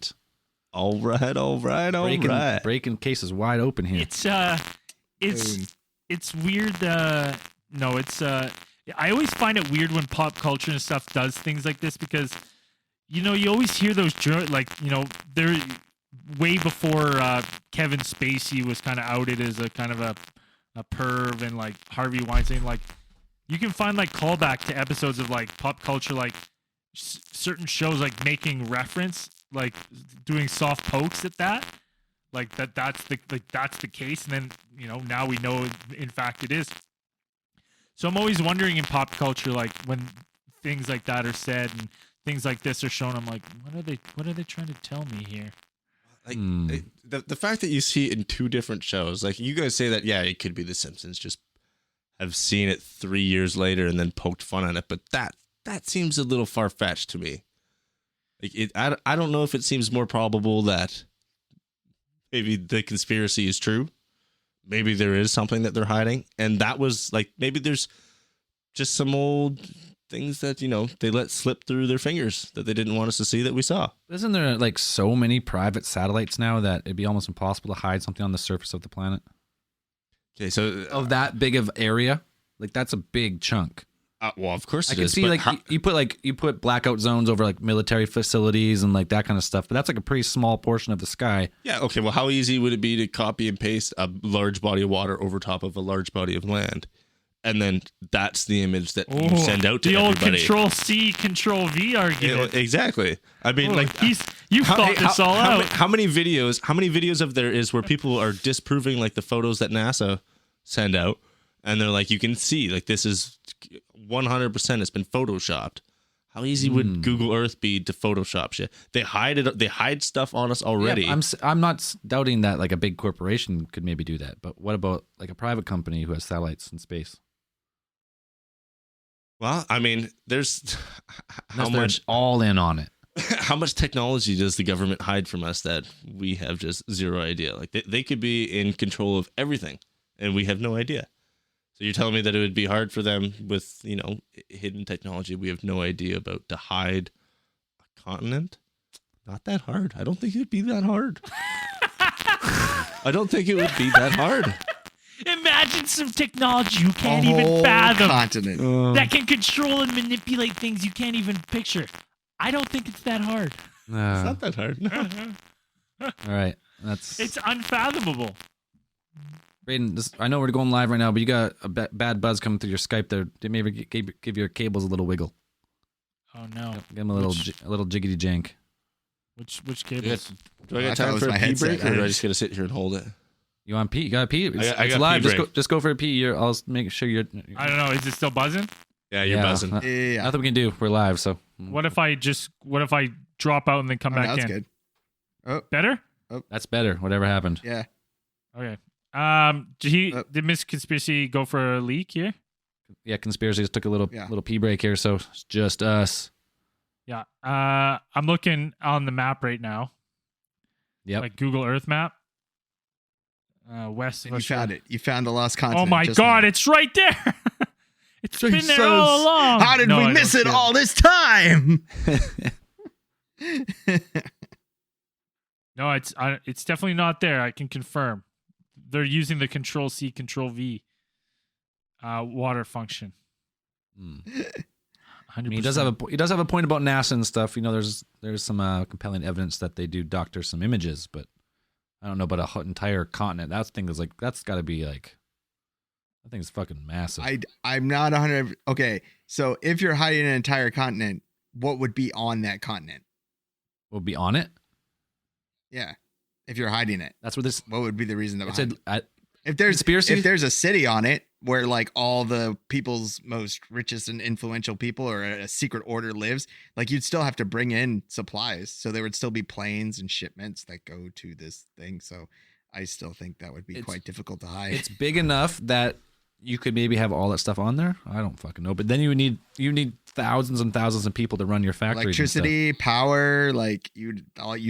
All right. Breaking cases wide open here. It's weird. No, it's I always find it weird when pop culture and stuff does things like this because, you know, you always hear those they're way before Kevin Spacey was kind of outed as a kind of a perv, and like Harvey Weinstein, like you can find like callback to episodes of like pop culture, like certain shows like making reference, like doing soft pokes at that, like that's the case, and then, you know, now we know in fact it is. So I'm always wondering in pop culture, like when things like that are said and things like this are shown, I'm like, what are they trying to tell me here? Like the fact that you see it in two different shows, like you guys say that, yeah, it could be The Simpsons, just have seen it 3 years later and then poked fun at it, but that seems a little far fetched to me. Like I don't know if it seems more probable that maybe the conspiracy is true, maybe there is something that they're hiding, and that was like maybe there's just some old things that, you know, they let slip through their fingers that they didn't want us to see that we saw. Isn't there like so many private satellites now that it'd be almost impossible to hide something on the surface of the planet? Okay, so of that big of area, like that's a big chunk. Well, of course I can see you put blackout zones over like military facilities and like that kind of stuff, but that's like a pretty small portion of the sky. Yeah. Okay. Well, how easy would it be to copy and paste a large body of water over top of a large body of land? And then that's the image that you send out to the everybody. old Control-C, Control-V argument. Exactly. I mean, you've thought this all out. How many videos of there is where people are disproving like the photos that NASA send out, and they're like, you can see like this is 100% it's been photoshopped. How easy would Google Earth be to Photoshop shit? They hide it. They hide stuff on us already. Yeah, I'm not doubting that like a big corporation could maybe do that, but what about like a private company who has satellites in space? Well, I mean, there's how much all in on it. How much technology does the government hide from us that we have just zero idea? Like they could be in control of everything, and we have no idea. So you're telling me that it would be hard for them with, you know, hidden technology we have no idea about to hide a continent? Not that hard. I don't think it'd be that hard. I don't think it would be that hard. Imagine some technology you can't even fathom. Continent. That can control and manipulate things you can't even picture. I don't think it's that hard. It's not that hard. No. All right, that's It's unfathomable. Braden. I know we're going live right now, but you got a bad buzz coming through your Skype there. Did maybe give your cables a little wiggle? Oh no. Give them a little jiggity jank. Which cables? Do I got I thought it time was for a my pee headset. break, or do I just gotta sit here and hold it? You want pee? You got pee? It's, I it's got live. pee break. Just go for a pee. I'll make sure you're. I don't know. Is it still buzzing? Yeah, you're buzzing. Yeah. Nothing we can do. We're live, so. What if I drop out and then come back That's in? good. Oh, Better? That's better. Whatever happened. yeah. Okay. Did Miss Conspiracy go for a leak here? Yeah, conspiracy just took a little Yeah. pee break here, so it's just us. Yeah. I'm looking on the map right now. Yep. Like Google Earth map. West of And you Australia. found it. You found the lost continent. Oh my just god, now. it's right there. It's been there Jesus. all along. How did No, we I miss don't it see all this time? No, it's definitely not there. I can confirm. They're using the Control C, Control V water function. 100%. I mean, he does have a point about NASA and stuff. You know, there's some compelling evidence that they do doctor some images, but I don't know about a entire continent. That thing is like that's got to be like, I think it's fucking massive. I'm not 100. Okay, so if you're hiding an entire continent, what would be on that continent? Will be on it. Yeah, if you're hiding it, That's what this. what would be the reason to It's hide a, it? If there's conspiracy? if there's a city on it where like all the people's most richest and influential people or a secret order lives, like you'd still have to bring in supplies. So there would still be planes and shipments that go to this thing. So I still think that would be It's- quite difficult to hide. it's big enough that you could maybe have all that stuff on there. I don't fucking know, but then you need thousands and thousands of people to run your factories. Electricity, power, like you'd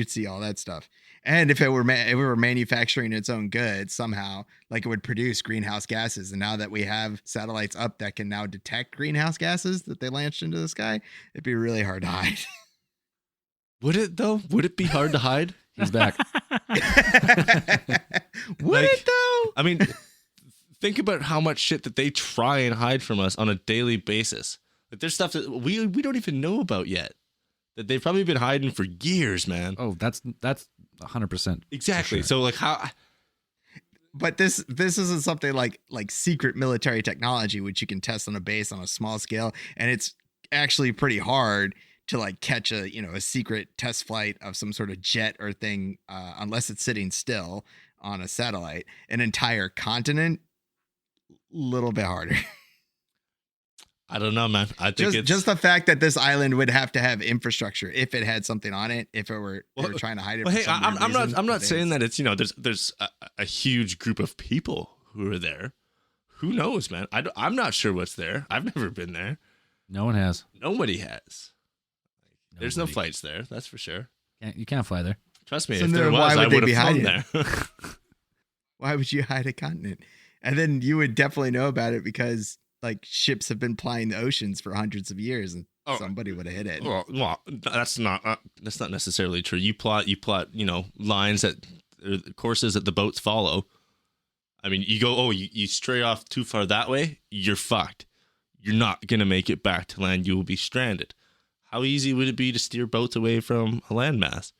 see all that stuff. And if it were manufacturing its own goods somehow, like it would produce greenhouse gases. And now that we have satellites up that can now detect greenhouse gases that they launched into the sky, it'd be really hard to hide. Would it though? Would it be hard to hide? He's back. Would it though? I mean, think about how much shit that they try and hide from us on a daily basis. Like there's stuff that we don't even know about yet that they've probably been hiding for years, man. Oh, that's 100%. Exactly. Sure. So like how But this isn't something like secret military technology, which you can test on a base on a small scale, and it's actually pretty hard to like catch a secret test flight of some sort of jet or thing unless it's sitting still on a satellite. An entire continent, little bit harder. I don't know, man. I think it's Just the fact that this island would have to have infrastructure if it had something on it, if it were they were trying to hide it. Well, for hey, some weird I'm reason, not but saying that it's there's a huge group of people who are there. Who knows, man? I'm not sure what's there. I've never been there. No one has. Nobody has. There's no Nobody. fights there. That's for sure. You can't fly there. Trust me. So if there then was, why I would they would be have flown hiding there. Why would you hide a continent? And then you would definitely know about it because like ships have been plying the oceans for hundreds of years, and Oh. somebody would have hit it. Well, that's not necessarily true. You plot lines that courses that the boats follow. I mean, you go, you stray off too far that way, you're fucked. You're not gonna make it back to land. You will be stranded. How easy would it be to steer boats away from a landmass?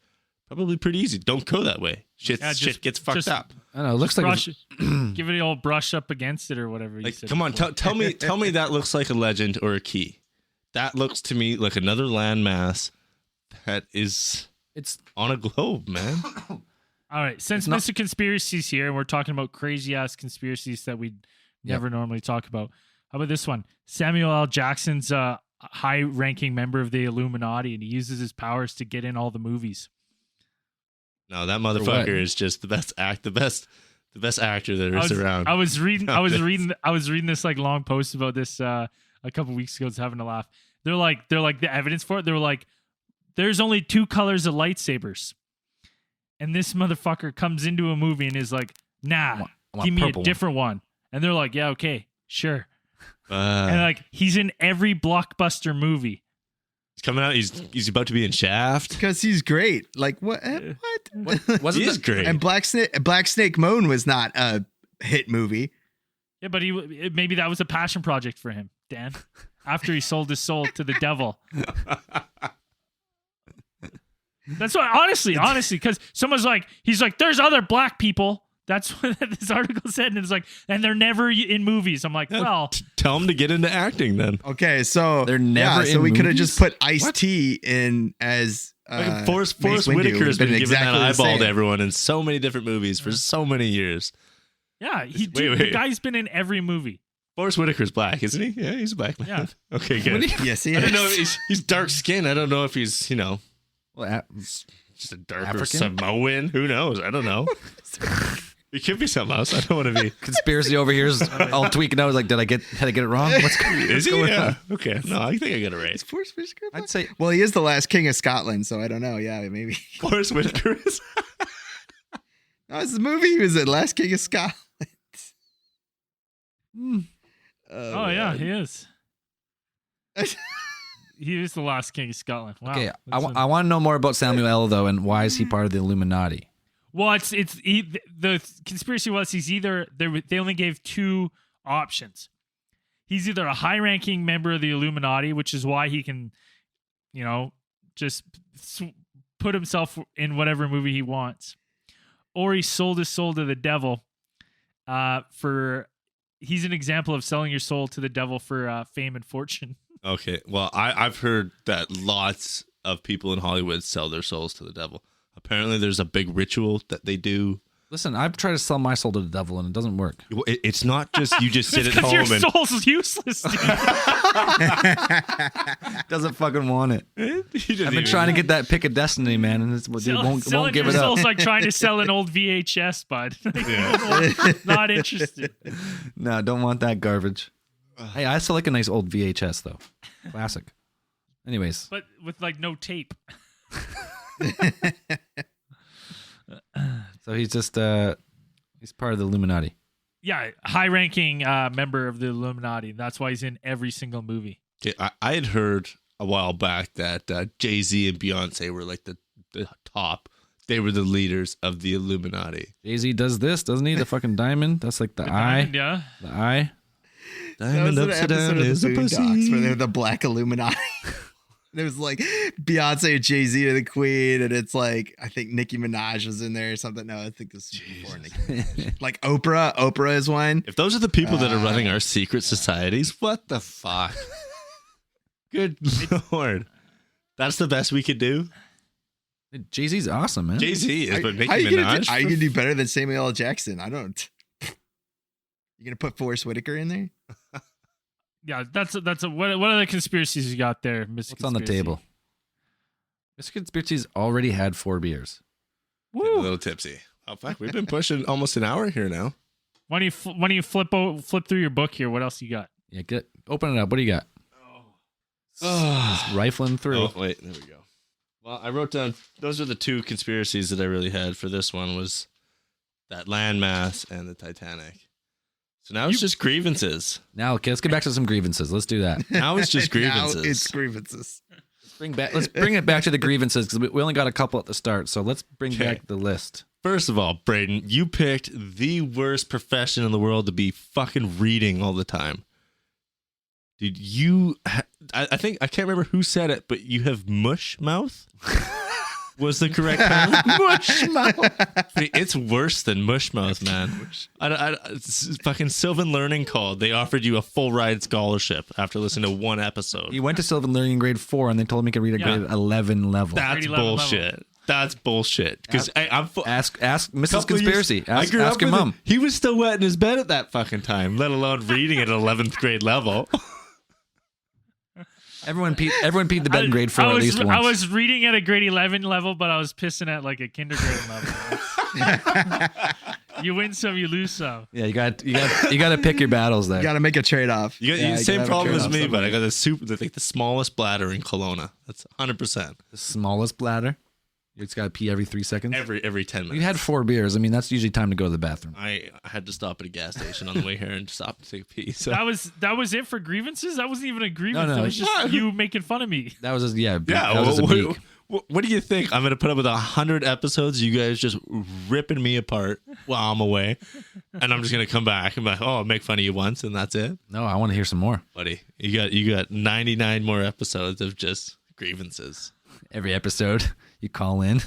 Probably pretty easy. Don't go that way. Shit gets fucked up. I don't know. It looks like give it the old brush up against it or whatever. You Like, said come on, before. tell me that looks like a legend or a key. That looks to me like another landmass that is it's on a globe, man. All right, since not- Mr. Conspiracy's here and we're talking about crazy ass conspiracies that we never normally talk about, how about this one? Samuel L. Jackson's a high-ranking member of the Illuminati, and he uses his powers to get in all the movies. No, that what? motherfucker is just the best actor there is around. I was reading this like long post about this a couple weeks ago. I was having a laugh. They're like the evidence for it. They were like, there's only 2 colors of lightsabers, and this motherfucker comes into a movie and is like, nah, I want give me a purple one. different one. And they're like, yeah, okay, sure. Uh, And like he's in every blockbuster movie. he's coming out. He's about to be in Shaft. Because he's great. Like what? What? wasn't He is great. And Black Snake Moan was not a hit movie. Yeah, but maybe that was a passion project for him, Dan. After he sold his soul to the devil. That's what honestly, because someone's like, he's like, there's other black people. That's what this article said, and it's like, and they're never in movies. I'm like, well, tell them to get into acting then. Okay, so They're never so in we could have movies? just put Ice-T in as Forrest Mace Windu. Whitaker has Would've been giving exactly that the eyeball same. to everyone in so many different movies for so many years. yeah, Wait. the guy's been in every movie. Forrest Whitaker's black, isn't he? Yeah, he's a black man. Yeah. Okay, good. Yes, he I don't is. know if he's dark skinned. I don't know if he's, Well, just a darker African? Samoan. Who knows? I don't know. He could be something else. I don't want to be. conspiracy over here is all tweaking out. Like, did I get it wrong? Is he? going Yeah. on? Okay. No, I think I got it right. Is Forrest Whitaker black? I'd say Well, he is the last king of Scotland, so I don't know. Yeah, maybe. Forrest Whitaker is. No, it's the movie he was in, Last King of Scotland. Oh yeah, he is. He is the last king of Scotland. Wow. okay. That's I want to know more about Samuel L. though, and why is he part of the Illuminati? Well, the conspiracy was he's either they only gave two options. He's either a high-ranking member of the Illuminati, which is why he can, just put himself in whatever movie he wants, or he sold his soul to the devil. He's an example of selling your soul to the devil for fame and fortune. Okay. Well, I've heard that lots of people in Hollywood sell their souls to the devil. Apparently, there's a big ritual that they do. Listen, I've tried to sell my soul to the devil, and it doesn't work. It's not just you just sit at Because your home and soul's useless, dude. Doesn't fucking want it. I've been trying to get that pick of destiny, man, and it won't Selling give your it up. soul's like trying to sell an old VHS, bud. Not interested. No, don't want that garbage. Hey, I still like a nice old VHS though, classic. Anyways, But with like no tape. so he's just he's part of the Illuminati. Yeah, high-ranking member of the Illuminati. That's why he's in every single movie. Okay, I had heard a while back that Jay-Z and Beyonce were like the top. They were the leaders of the Illuminati. Jay-Z does this, doesn't he? The fucking diamond. That's like the eye. Diamond, yeah. The eye. That was Diamond an upside episode down of is the a Boondocks pussy. where they're the Black Illuminati. It was like Beyonce and Jay-Z are the queen, and it's like I think Nicki Minaj was in there or something. No, I think this is before Nicki Minaj. Like Oprah. Oprah is one. If those are the people that are running our secret societies, what the fuck? Good Lord. That's the best we could do? Jay-Z's awesome, man. Jay-Z is, but Nicki How you Minaj? gonna do better than Samuel L. Jackson? I don't. You gonna put Forrest Whitaker in there? Yeah, that's what other conspiracies you got there, Mr. What's on the table? Mr. Conspiracy's already had 4 beers. Getting a little tipsy. Oh, fuck. We've been pushing almost an hour here now. Why don't you flip through your book here? What else you got? Yeah, open it up. What do you got? Just rifling through. Oh, wait. There we go. Well, I wrote down, those are the 2 conspiracies that I really had for this one was that landmass and the Titanic. So now it's just grievances. Now, okay, let's get back to some grievances. Let's do that. Now it's just grievances. Now it's grievances. Let's bring it back to the grievances because we only got a couple at the start. So let's bring Okay. back the list. First of all, Braden, you picked the worst profession in the world to be fucking reading all the time. Dude, I think, I can't remember who said it, but you have mush mouth? Was the correct term? Mush mouth. It's worse than mush mouth, man. It's fucking Sylvan Learning called. They offered you a full ride scholarship after listening to 1 episode. He went to Sylvan Learning in grade 4, and they told him he could read a Yeah. grade 11 level. That's Grade 11 bullshit. level. That's bullshit. Because Ask Mrs. couple of Conspiracy. years- I Ask grew up your with mom. it. He was still wet in his bed at that fucking time, let alone reading at 11th grade level. Everyone peed the bed in grade 4 at least once. I was reading at a grade 11 level, but I was pissing at like a kindergarten level. You win some, you lose some. Yeah, you got to pick your battles there. You got to make a trade off. You got the same problem as me, but I got the smallest bladder in Kelowna. That's 100%. The smallest bladder. You just got to pee every 3 seconds. Every 10 minutes. You had 4 beers. I mean, that's usually time to go to the bathroom. I had to stop at a gas station on the way here and stop to take a pee. So That was it for grievances? That wasn't even a grievance. No, That was just What? you making fun of me. That was yeah. yeah, that was a beak. what do you think? I'm gonna put up with 100 episodes. You guys just ripping me apart while I'm away, and I'm just gonna come back and be like, "Oh, I'll make fun of you once, and that's it, No, I want to hear some more. buddy." You got 99 more episodes of just grievances. Every episode, you call in.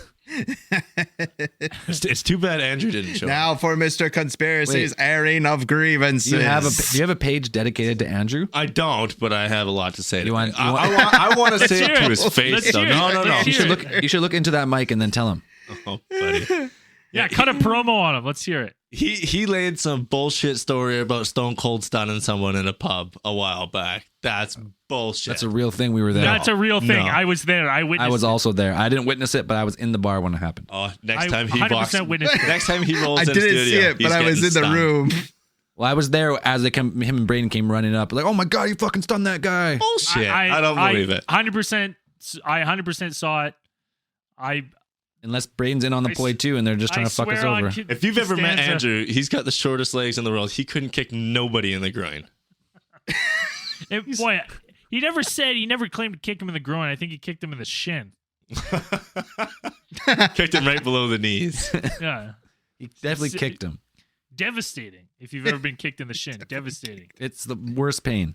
It's too bad Andrew didn't show up. Now for Mr. Conspiracy's airing of grievances. Do you have a page dedicated to Andrew? I don't, but I have a lot to say. You want- I want to say it to his face, Let's though. hear it. No. Let's You hear should it. look. You should look into that mic and then tell him. Oh, buddy. Yeah, cut a promo on him. Let's hear it. He laid some bullshit story about Stone Cold stunning someone in a pub a while back. That's bullshit. That's a real thing. We were there. That's a real thing. No. I was there. I witnessed I was it. also there. I didn't witness it, but I was in the bar when it happened. Oh, next I time he 100% walks. witnessed it. Next time he rolls I in the didn't studio, see it, but he's I was getting in the stunned. room. Well, I was there as him and Braden came running up. Like, oh my god, you fucking stunned that guy. Bullshit. I don't believe it. 100%. I 100% saw it. Unless Braden's in on the I play s- too, and they're just trying I to fuck us swear on over. If you've ever met Costanza- Andrew, he's got the shortest legs in the world. He couldn't kick nobody in the groin. Boy, he never claimed to kick him in the groin. I think he kicked him in the shin. Kicked him right below the knees. Yeah. He definitely S- kicked him. Devastating. If you've ever been kicked in the shin. Devastating. It's the worst pain.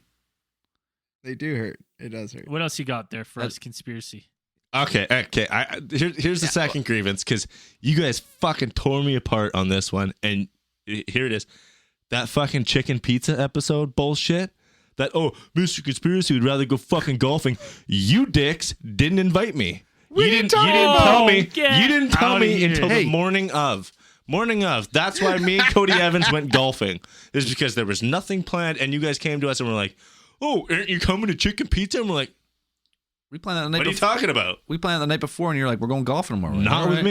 They do hurt. It does hurt. What else you got there for us, conspiracy? Okay. Here's the second grievance, because you guys fucking tore me apart on this one, and here it is. That fucking chicken pizza episode bullshit. That Mr. Conspiracy would rather go fucking golfing. You dicks didn't invite me. You didn't tell me. Get You didn't tell outta me here. until Hey. the morning of. Morning of. That's why me and Cody Evans went golfing. Is because there was nothing planned, and you guys came to us and were like, "Oh, aren't you coming to chicken pizza?" And we're like, We planned that the night "What are you before. talking about?" We planned it the night before, and you're like, "We're going golfing tomorrow." We're like, Not "All with right."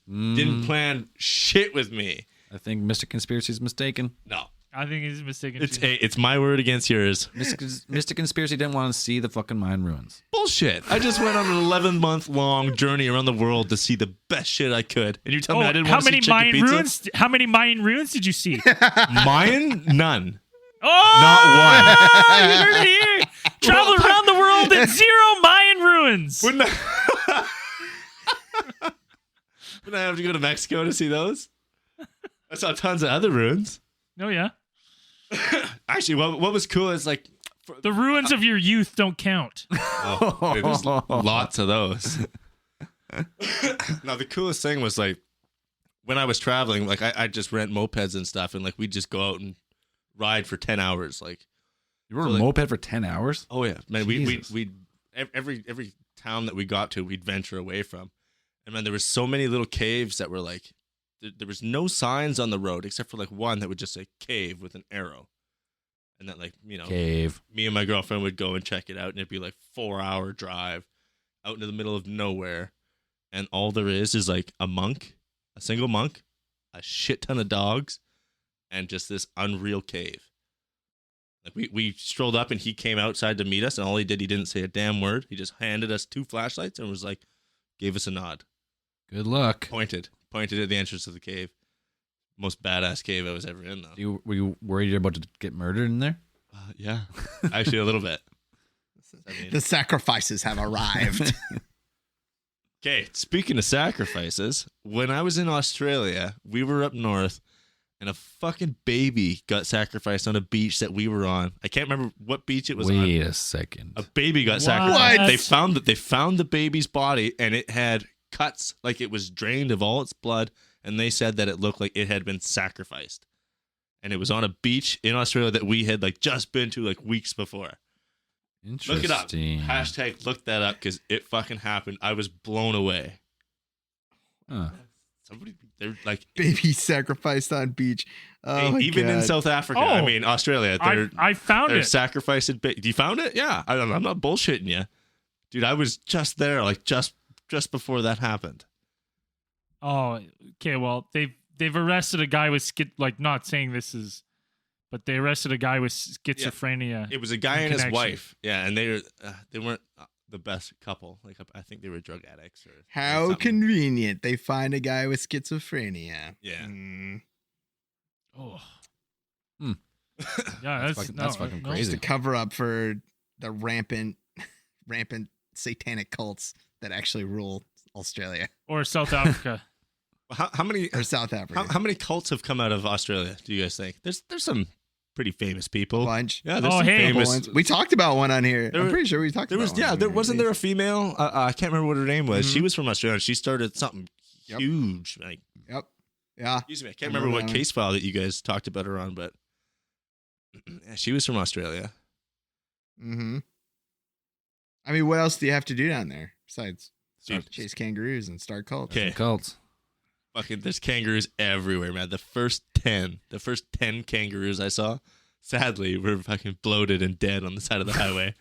me. Didn't plan shit with me. I think Mr. Conspiracy's mistaken. No. I think he's mistaken. It's too. it's my word against yours. Mr. Conspiracy didn't want to see the fucking Mayan ruins. Bullshit. I just went on an 11-month long journey around the world to see the best shit I could. And you tell me I didn't how want to see many chicken Mayan pizza? ruins? How many Mayan ruins did you see? Mine? None. Oh, Not one. you heard it here. Travel around the world in 0 Mayan ruins. Wouldn't I have to go to Mexico to see those? I saw tons of other ruins. Oh yeah, Actually, what was cool is like, the ruins of your youth don't count. dude, there's lots of those. Now, the coolest thing was like, when I was traveling, like I just rent mopeds and stuff, and like we'd just go out and ride for 10 hours. Like, You rode So, a like- moped for 10 hours? oh yeah, man, we Jesus. every town that we got to, we'd venture away from. And man, there was so many little caves that were like, there was no signs on the road except for like one that would just say cave with an arrow. And that, like, you know, Cave. me and my girlfriend would go and check it out, and it'd be like 4-hour drive out into the middle of nowhere. And all there is like a monk, a single monk, a shit ton of dogs, and just this unreal cave. Like we strolled up, and he came outside to meet us, and all he did, he didn't say a damn word. He just handed us 2 flashlights and was like, gave us a nod. Good luck. Pointed at the entrance of the cave. Most badass cave I was ever in, though. Were you worried you're about to get murdered in there? Yeah, actually a little bit. The sacrifices have arrived. Okay, speaking of sacrifices, when I was in Australia, we were up north, and a fucking baby got sacrificed on a beach that we were on. I can't remember what beach it was on. Wait a second. A baby got What? sacrificed. They found the baby's body, and it had cuts, like it was drained of all its blood, and they said that it looked like it had been sacrificed. And it was on a beach in Australia that we had like just been to like weeks before. Interesting. Look it up. Hashtag look that up, because it fucking happened. I was blown away. Huh. Somebody, they're like, Baby sacrificed on beach. Oh, hey, my even in God. South Africa, Oh. I mean Australia, I found they're it. sacrificing. You found it? Yeah, I'm not bullshitting you, dude. I was just there, like just before that happened. Oh, okay. Well, they've arrested a guy with not saying this is, but they arrested a guy with schizophrenia. It was a guy and his Connection. wife. Yeah, and they weren't the best couple. Like I think they were drug addicts or How something. convenient. They find a guy with schizophrenia. Yeah. Oh. Hmm. Yeah, That's fucking crazy. To cover up for the rampant satanic cults that actually rule Australia Or South Africa. How many or South Africa. how many cults have come out of Australia? Do you guys think there's some pretty famous people. Bunch. Yeah, there's Oh, some hey. famous. Ones. We talked about one on here. There I'm were- pretty sure we talked There about was, one yeah, on there here, wasn't at there a least. female? I can't remember what her name was. She Mhm. was from Australia. She started something Yep. huge. Like, Yep. Yeah. excuse me, I can't I remember remember what that one. case file that you guys talked about her on, but yeah, she was from Australia. Mm-hmm. I mean, what else do you have to do down there besides Dude, chase kangaroos and start cults? Okay. Cults. fucking, there's kangaroos everywhere, man. The first 10 kangaroos I saw, sadly, were fucking bloated and dead on the side of the highway.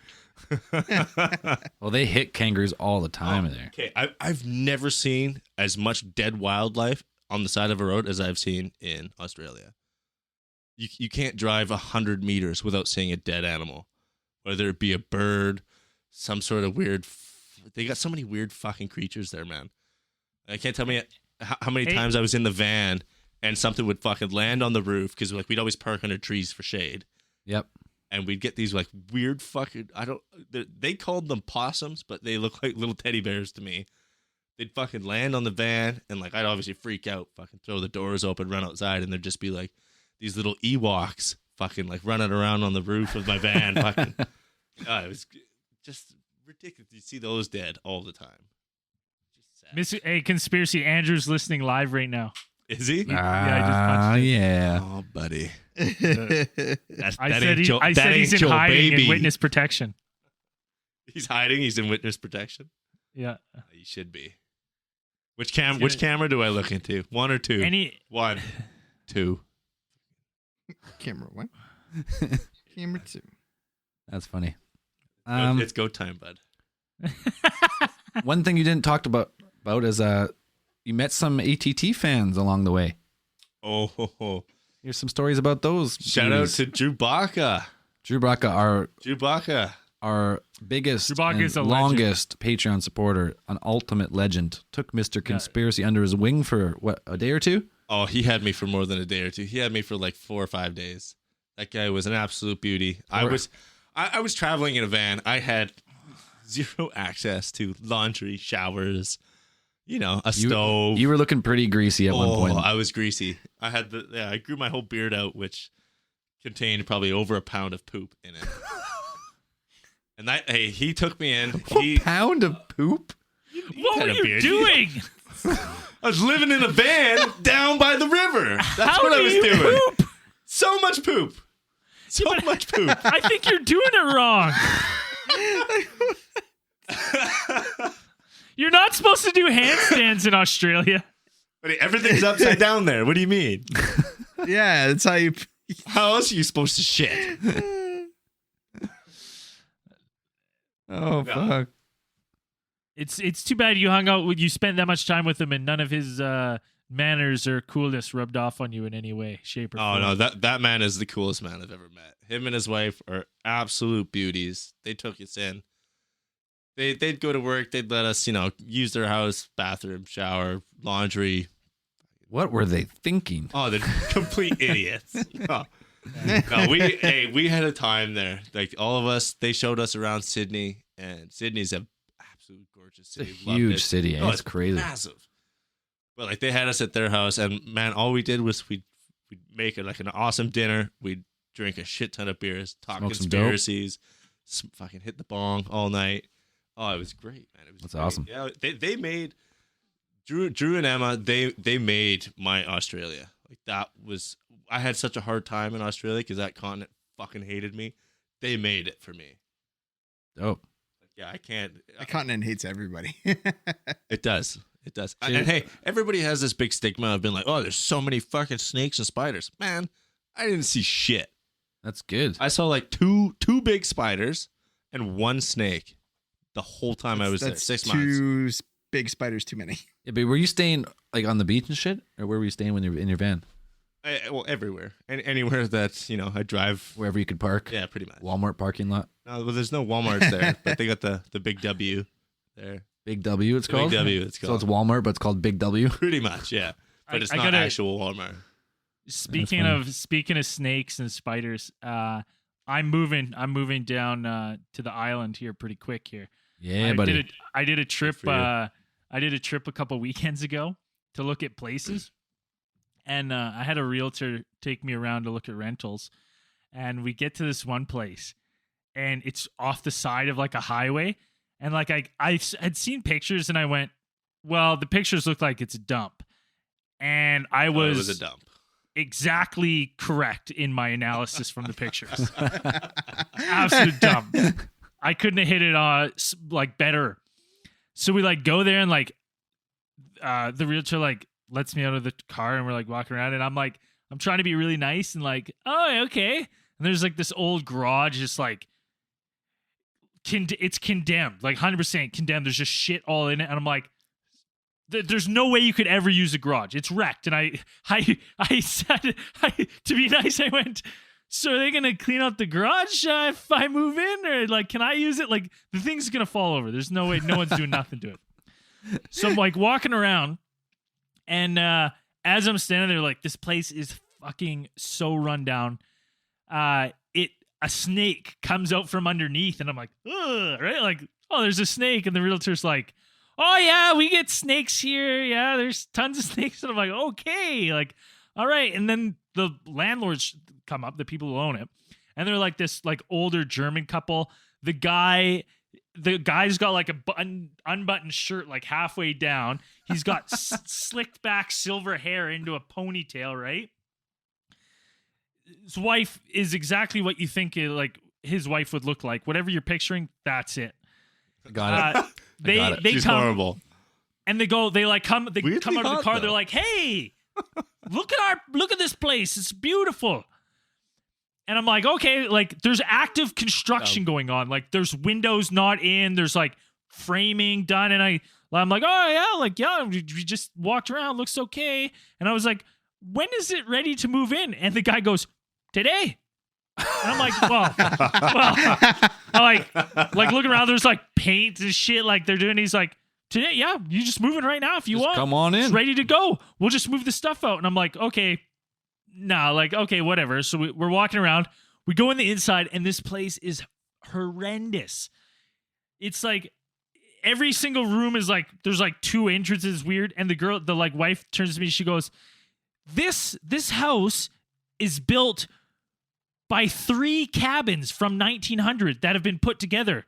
Well, they hit kangaroos all the time in there. Okay, I've never seen as much dead wildlife on the side of a road as I've seen in Australia. You can't drive 100 meters without seeing a dead animal, whether it be a bird, some sort of weird. They got so many weird fucking creatures there, man. I can't tell me how many times I was in the van and something would fucking land on the roof because like we'd always park under trees for shade. Yep. And we'd get these like weird fucking, they called them possums, but they look like little teddy bears to me. They'd fucking land on the van and like I'd obviously freak out, fucking throw the doors open, run outside, and there'd just be like these little Ewoks fucking like running around on the roof of my van. Fucking, it was just ridiculous. You see those dead all the time. Just sad. Hey, conspiracy. Andrew's listening live right now. Is he? Yeah, I just punched it. Yeah. Oh, buddy. I said he's in hiding in witness protection. He's hiding. He's in witness protection. Yeah. He should be. Which camera do I look into? One or two? One, two. Camera one. Camera two. That's funny. It's go time, bud. One thing you didn't talk about is you met some ATT fans along the way. Oh, Here's some stories about those. shout out beauties. to Drew Baca. Drew Baca, our biggest Drew Baca and is a legend. longest Patreon supporter, an ultimate legend. Took Mr. Conspiracy under his wing for what, a day or two? Oh, he had me for more than a day or two. He had me for like 4 or 5 days. That guy was an absolute beauty. I was traveling in a van. I had zero access to laundry, showers, a stove. You were looking pretty greasy at one point. I was greasy. I grew my whole beard out, which contained probably over a pound of poop in it. And he took me in. A pound of poop? What had were a you beard. doing? I was living in a van down by the river. That's How what I do was you doing. poop? So much poop. So much poop. I think you're doing it wrong. You're not supposed to do handstands in Australia. But everything's upside down there. What do you mean? Yeah, that's how you. How else are you supposed to shit? Oh, fuck. It's too bad you hung out with, you spent that much time with him and none of his manners or coolness rubbed off on you in any way, shape, or Oh form. no, that man is the coolest man I've ever met. Him and his wife are absolute beauties. They took us in. They'd go to work. They'd let us, use their house, bathroom, shower, laundry. What were they thinking? Oh, they're complete idiots. No, we had a time there. Like all of us, they showed us around Sydney, and Sydney's an absolute gorgeous It's a city. Loved huge it. city. Oh, It's crazy. massive. But like they had us at their house, and man, all we did was we'd make it like an awesome dinner. We'd drink a shit ton of beers, talk Smoke some dope. conspiracies, fucking hit the bong all night. Oh, it was great, man. It was That's great. awesome. Yeah, they made Drew and Emma. They made my Australia. Like that was, I had such a hard time in Australia because that continent fucking hated me. They made it for me. Dope. Yeah, I can't. The continent hates everybody. It does. It does. And hey, everybody has this big stigma of being like, oh, there's so many fucking snakes and spiders. Man, I didn't see shit. That's good. I saw like two big spiders and one snake the whole time I was there. 6 months. Two big spiders too many. Yeah, but were you staying like on the beach and shit, or where were you staying when you were in your van? Well, everywhere. Anywhere that, I drive. Wherever you could park. Yeah, pretty much. Walmart parking lot. No, well, there's no Walmarts there, but they got the Big W there. Big W, it's The called. Big W, it's So called. it's Walmart, but it's called Big W. Pretty much, yeah. But it's I not gotta- actual Walmart. Speaking of snakes and spiders, I'm moving down to the island here pretty quick here. Yeah, buddy. I did a trip. for you. I did a trip a couple weekends ago to look at places, and I had a realtor take me around to look at rentals. and we get to this one place, and it's off the side of like a highway, and like I had seen pictures, and I went, well, the pictures look like it's a dump, and I It was was a dump. exactly correct in my analysis from the pictures. Absolute dump. I couldn't have hit it like better. So we like go there, and like the realtor like lets me out of the car, and we're like walking around, and I'm like, I'm trying to be really nice and like, oh, okay. And there's like this old garage, just like it's condemned, like 100% condemned. There's just shit all in it, and I'm like, there's no way you could ever use a garage. It's wrecked. And I said, to be nice, I went, so are they going to clean out the garage if I move in? Or like, can I use it? Like, the thing's going to fall over. There's no way. No one's doing nothing to it. So I'm like walking around, and as I'm standing there, like, this place is fucking so run down. A snake comes out from underneath, and I'm like, ugh, right? Like, oh, there's a snake. And the realtor's like, oh yeah, we get snakes here. Yeah, there's tons of snakes. And I'm like, okay, like, all right. And then the landlords come up, the people who own it, and they're like this like older German couple. The guy's got like a unbuttoned shirt like halfway down. He's got slicked back silver hair into a ponytail, right? His wife is exactly what you think like his wife would look like. Whatever you're picturing, that's it. Got it. They She's come, horrible. and they come out of the hot, car. though. They're like, hey, look at this place. It's beautiful. And I'm like, okay, like there's active construction going on. Like there's windows not in, there's like framing done. And I'm like, oh yeah, we just walked around, looks okay. And I was like, when is it ready to move in? And the guy goes, today. And I'm like, well, I like looking around, there's like paint and shit like they're doing. He's like, today, yeah, you just move it right now if you want. Come on in. It's ready to go. We'll just move the stuff out. And I'm like, okay, okay, whatever. So we're walking around. We go in the inside, and this place is horrendous. It's like every single room is like there's like 2 entrances, weird. And the like wife turns to me, she goes, This house is built by 3 cabins from 1900 that have been put together.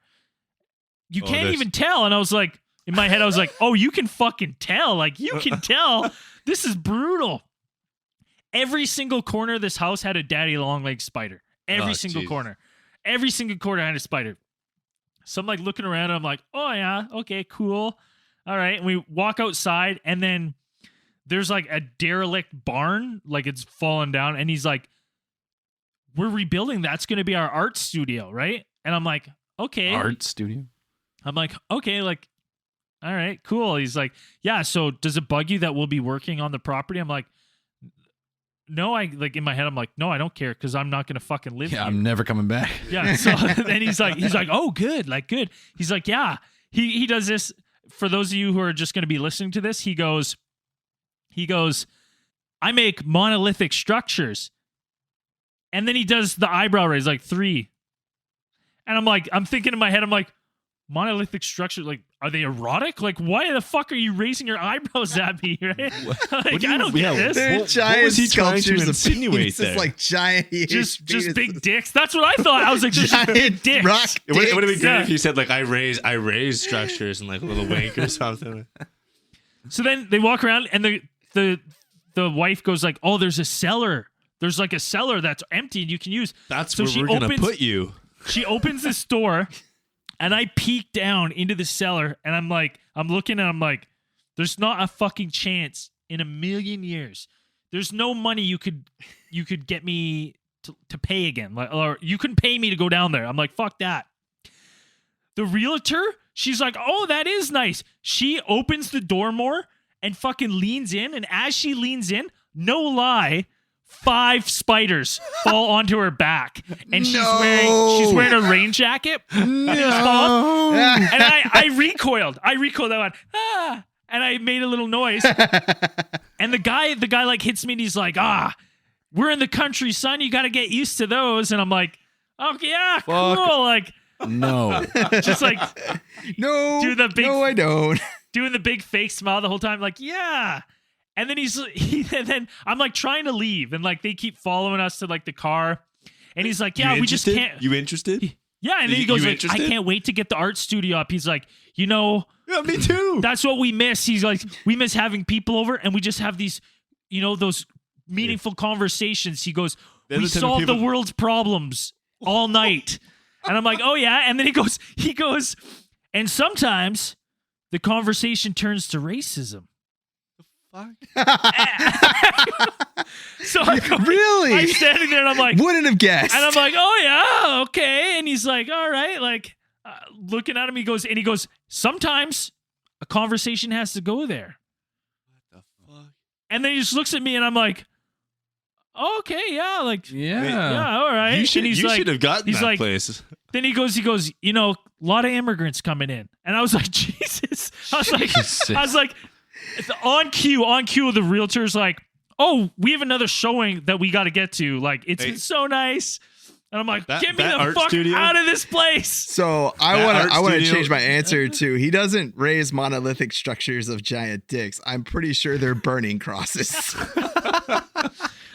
You can't even tell. And I was like, in my head, I was like, oh, you can fucking tell. Like, you can tell. This is brutal. Every single corner of this house had a daddy long leg spider. Every single corner. Every single corner had a spider. So I'm like looking around, and I'm like, oh yeah, okay, cool. All right. And we walk outside, and then there's like a derelict barn, like it's fallen down. And he's like, we're rebuilding. That's going to be our art studio, right? And I'm like, okay. Art studio? I'm like, okay, like, all right, cool. He's like, yeah, so does it bug you that we'll be working on the property? I'm like, no, in my head, I'm like, no, I don't care because I'm not going to fucking live here. I'm never coming back. Yeah. So then he's like, oh, good. Like, good. He's like, yeah, he does this. For those of you who are just going to be listening to this, he goes, I make monolithic structures. And then he does the eyebrow raise, like 3. And I'm thinking in my head, I'm like, monolithic structure, like, are they erotic? Like, why the fuck are you raising your eyebrows at me, right? Like, I don't get this. They're giant what was he trying to sculptures of insinuate penises, there? like giant, Just penises. big dicks. That's what I thought. I was like, just Giant big dicks. rock It would have been great Yeah. if you said like I raise structures and like a little wink or something. So then they walk around, and the wife goes like, oh, there's a cellar. There's like a cellar that's empty and you can use. That's So where she we're gonna opens- put you. She opens this door, and I peek down into the cellar, and I'm looking, and I'm like, there's not a fucking chance in a million years. There's no money you could get me to pay again, like, or you couldn't pay me to go down there. I'm like, fuck that. The realtor, she's like, oh, that is nice. She opens the door more and fucking leans in, and as she leans in, no lie, 5 spiders fall onto her back, and she's wearing a rain jacket. And I recoiled. I went, ah, and I made a little noise. And the guy like hits me, and he's like, we're in the country, son. You got to get used to those. And I'm like, oh yeah, cool. Like, No. just like No, Do the big- no, I don't. doing the big fake smile the whole time, like, yeah. And then and then I'm like trying to leave, and like they keep following us to like the car, And he's like, yeah, we just can't. You interested? Yeah, and then he goes You like, I interested? can't wait to get the art studio up. He's like, you know, Yeah, me too. that's what we miss. He's like, we miss having people over, and we just have these, you know, those meaningful conversations. He goes, They're we the type of solve the people- world's problems all night. And I'm like, oh yeah. And then he goes, and sometimes the conversation turns to racism. Fuck. So I go, Really? I'm standing there and I'm like, Wouldn't have guessed. and I'm like, oh yeah, okay. And he's like, all right, like looking at him, he goes, sometimes a conversation has to go there. What the fuck? And then he just looks at me and I'm like, oh, okay, yeah, like, Yeah. all right. You should, and he's you like, should have gotten he's that like, place. then he goes, you know, a lot of immigrants coming in. And I was like, Jesus. I was like, it's on cue, the realtor's like, oh, we have another showing that we got to get to. Like, it's been so nice. And I'm like, get me that the art fuck studio? out of this place. So I That want to art change my answer to he doesn't raise monolithic structures of giant dicks. I'm pretty sure they're burning crosses.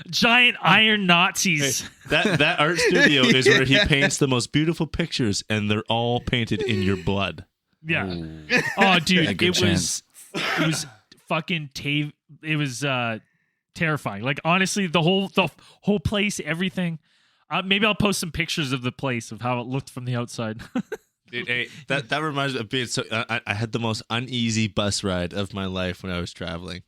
Giant iron Nazis. That art studio is where he paints the most beautiful pictures, and they're all painted in your blood. Yeah. Ooh. Oh, dude, A good chance. it was fucking it was terrifying. Like honestly, the whole place, everything. Maybe I'll post some pictures of the place of how it looked from the outside. Dude, hey, that reminds me of being so. I had the most uneasy bus ride of my life when I was traveling.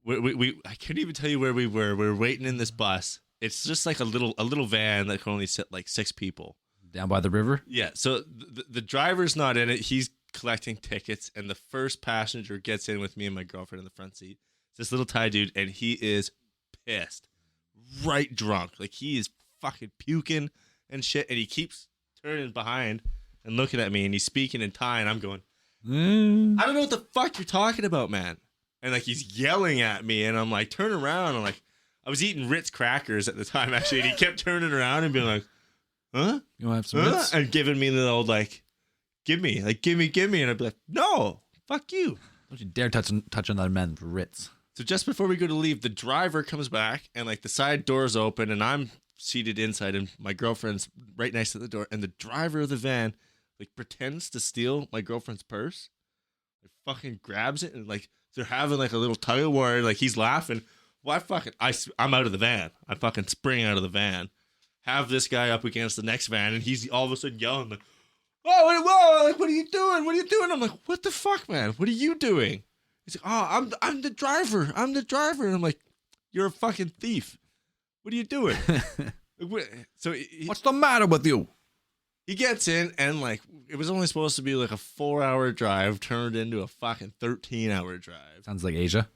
I can't even tell you where we were. We were waiting in this bus. It's just like a little van that can only sit like 6 people. Down by the river. Yeah. So the driver's not in it. He's collecting tickets, and the first passenger gets in with me and my girlfriend in the front seat. It's this little Thai dude, and he is pissed, right drunk. Like he is fucking puking and shit, and he keeps turning behind and looking at me, and he's speaking in Thai, and I'm going, I don't know what the fuck you're talking about, man. And like he's yelling at me, and I'm like, turn around. And like, I was eating Ritz crackers at the time actually, and he kept turning around and being like, huh? You want to have some Ritz? And giving me the old like, give me. And I'd be like, no, fuck you. Don't you dare touch another man's Ritz. So just before we go to leave, the driver comes back, and like the side door's open, and I'm seated inside, and my girlfriend's right next to the door, and the driver of the van like pretends to steal my girlfriend's purse, like fucking grabs it, and like they're having like a little tug of war, like he's laughing. Well, I'm out of the van. I fucking spring out of the van, have this guy up against the next van, and he's all of a sudden yelling like, whoa, like, what are you doing? What are you doing? I'm like, what the fuck, man? What are you doing? He's like, oh, I'm the driver. I'm the driver. And I'm like, you're a fucking thief. What are you doing? So What's the matter with you? he gets in, and like it was only supposed to be like a 4-hour drive turned into a fucking 13-hour drive. Sounds like Asia.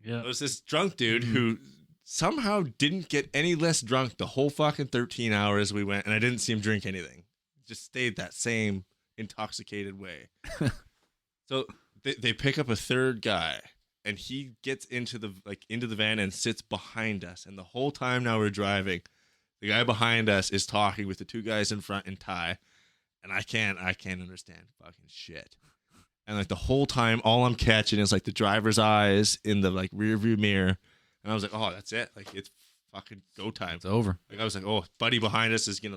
Yeah. It was this drunk dude who somehow didn't get any less drunk the whole fucking 13 hours we went, and I didn't see him drink anything. Just stayed that same intoxicated way. So they pick up a third guy, and he gets into the van and sits behind us. And the whole time now we're driving, the guy behind us is talking with the 2 guys in front in Thai, and I can't understand fucking shit. And like the whole time, all I'm catching is like the driver's eyes in the like rear view mirror, and I was like, oh, that's it. Like it's fucking go time. It's over. Like I was like, oh, buddy behind us is gonna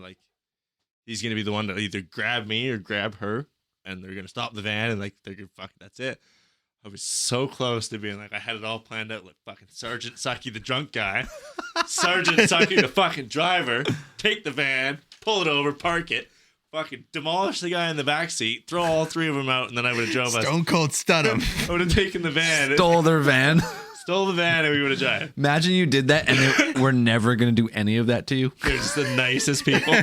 he's gonna be the one to either grab me or grab her, and they're gonna stop the van, and like they're gonna fuck. That's it. I was so close to being like, I had it all planned out. Like fucking Sergeant Sucky, the drunk guy, Sergeant Sucky, the fucking driver, take the van, pull it over, park it, fucking demolish the guy in the back seat, throw all 3 of them out, and then I would have drove us. Stone cold stun him. I would have taken the van, Stole their van. stole the van, and we would have driven. Imagine you did that and we're never going to do any of that to you. They're just the nicest people.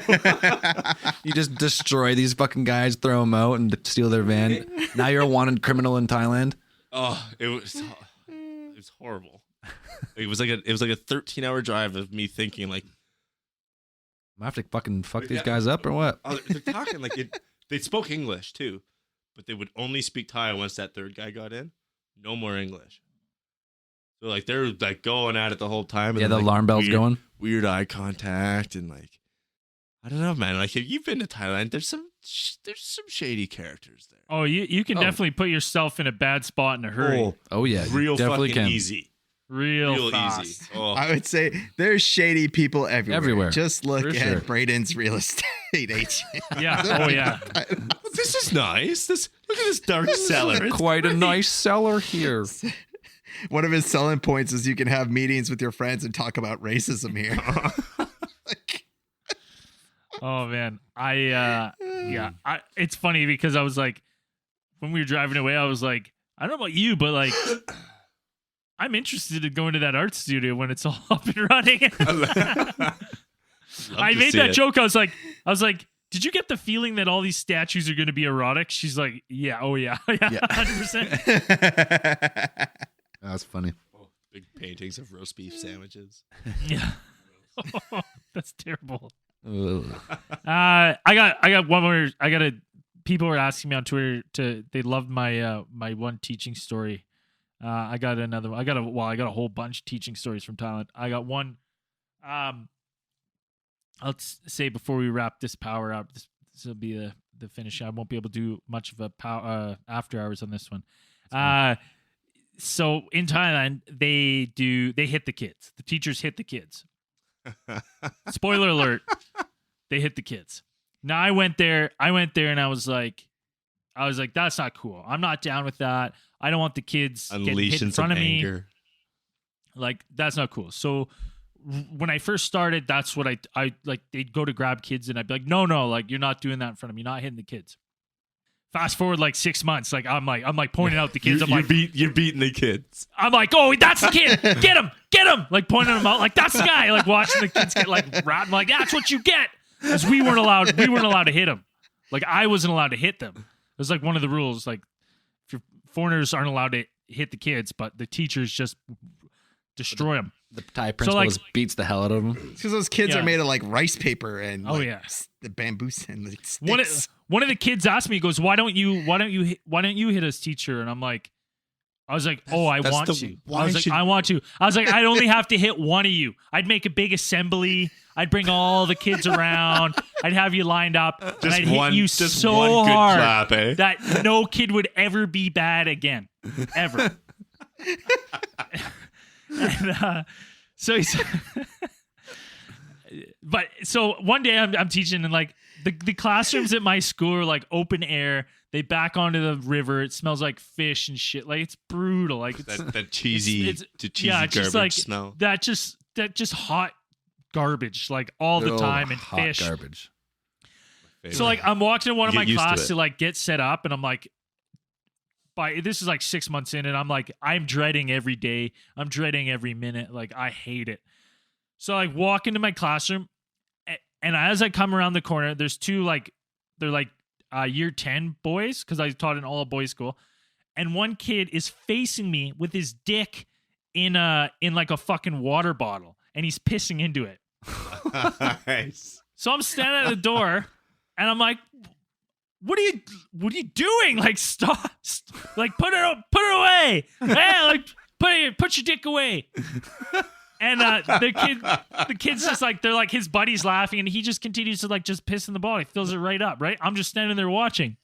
You just destroy these fucking guys, throw them out, and steal their van. Now you're a wanted criminal in Thailand. Oh, it was horrible. It was like a 13-hour drive of me thinking like, I have to fucking fuck these guys up or what? oh, they're talking like it. They spoke English too, but they would only speak Thai once that third guy got in. No more English. So like they're like going at it the whole time. And Yeah, then, the like, alarm bell's going. Weird eye contact, and like I don't know, man. Like if you've been to Thailand, there's some shady characters there. Oh, you can definitely put yourself in a bad spot in a hurry. Oh yeah, real definitely fucking can. easy. real fast. easy. Oh. I would say there's shady people everywhere. Just look For at sure. Braden's real estate agent. Yeah. Oh yeah. This is nice. Look at this dark cellar. It's Quite a nice cellar here. One of his selling points is you can have meetings with your friends and talk about racism here. Oh man. It's funny because I was like, when we were driving away, I was like, I don't know about you, but like, I'm interested in going to that art studio when it's all up and running. I made that joke. I was like, did you get the feeling that all these statues are going to be erotic? She's like, yeah, oh yeah, yeah, 100%. That's funny. Big paintings of roast beef sandwiches. Yeah, that's terrible. Ugh. I got one more. People were asking me on Twitter they loved my my one teaching story. I got another one. I got a whole bunch of teaching stories from Thailand. I got one. I'll say before we wrap this power up, this will be the finish. I won't be able to do much of a after hours on this one. So in Thailand, they hit the kids. The teachers hit the kids. Spoiler alert, they hit the kids. Now I went there and I was like, that's not cool. I'm not down with that. I don't want the kids getting hit in front of me. Anger. Like, that's not cool. So when I first started, that's what I like. They'd go to grab kids and I'd be like, no, like, you're not doing that in front of me. You're not hitting the kids. Fast forward like 6 months, like I'm pointing out the kids. You're beating the kids. I'm like, oh, that's the kid. Get him, like pointing them out. Like, that's the guy. Like watching the kids get like rotten. Like, that's what you get. Because we weren't allowed to hit them. Like, I wasn't allowed to hit them. It was like one of the rules. Like, foreigners aren't allowed to hit the kids, but the teachers just destroy them. The Thai principal just beats the hell out of them. Because those kids are made of like rice paper and the bamboo and like sticks. One of the kids asked me, he goes, why don't you hit us, teacher? And I was like, oh, I want to. I want to. I was like, I'd only have to hit one of you. I'd make a big assembly. I'd bring all the kids around. I'd have you lined up. And I'd hit you so hard that no kid would ever be bad again. Ever. And, so one day I'm teaching, and like the classrooms at my school are like open air. They back onto the river. It smells like fish and shit. Like, it's brutal. Like, it's that cheesy garbage smell. That just hot garbage, like all the time, and hot fish. Garbage. So like, I'm walking in one of my class to like get set up, and I'm like, this is like 6 months in, and I'm like, I'm dreading every day. I'm dreading every minute. Like, I hate it. So I walk into my classroom, and as I come around the corner, there's two they're year 10 boys, because I taught in all boys school, and one kid is facing me with his dick in like a fucking water bottle, and he's pissing into it. Nice. So I'm standing at the door, and I'm like, what are you doing? Like, stop. Like, put it away. Hey, like, put your dick away. And the kid's just like, they're like, his buddy's laughing, and he just continues to like just piss in the ball. He fills it right up, right? I'm just standing there watching.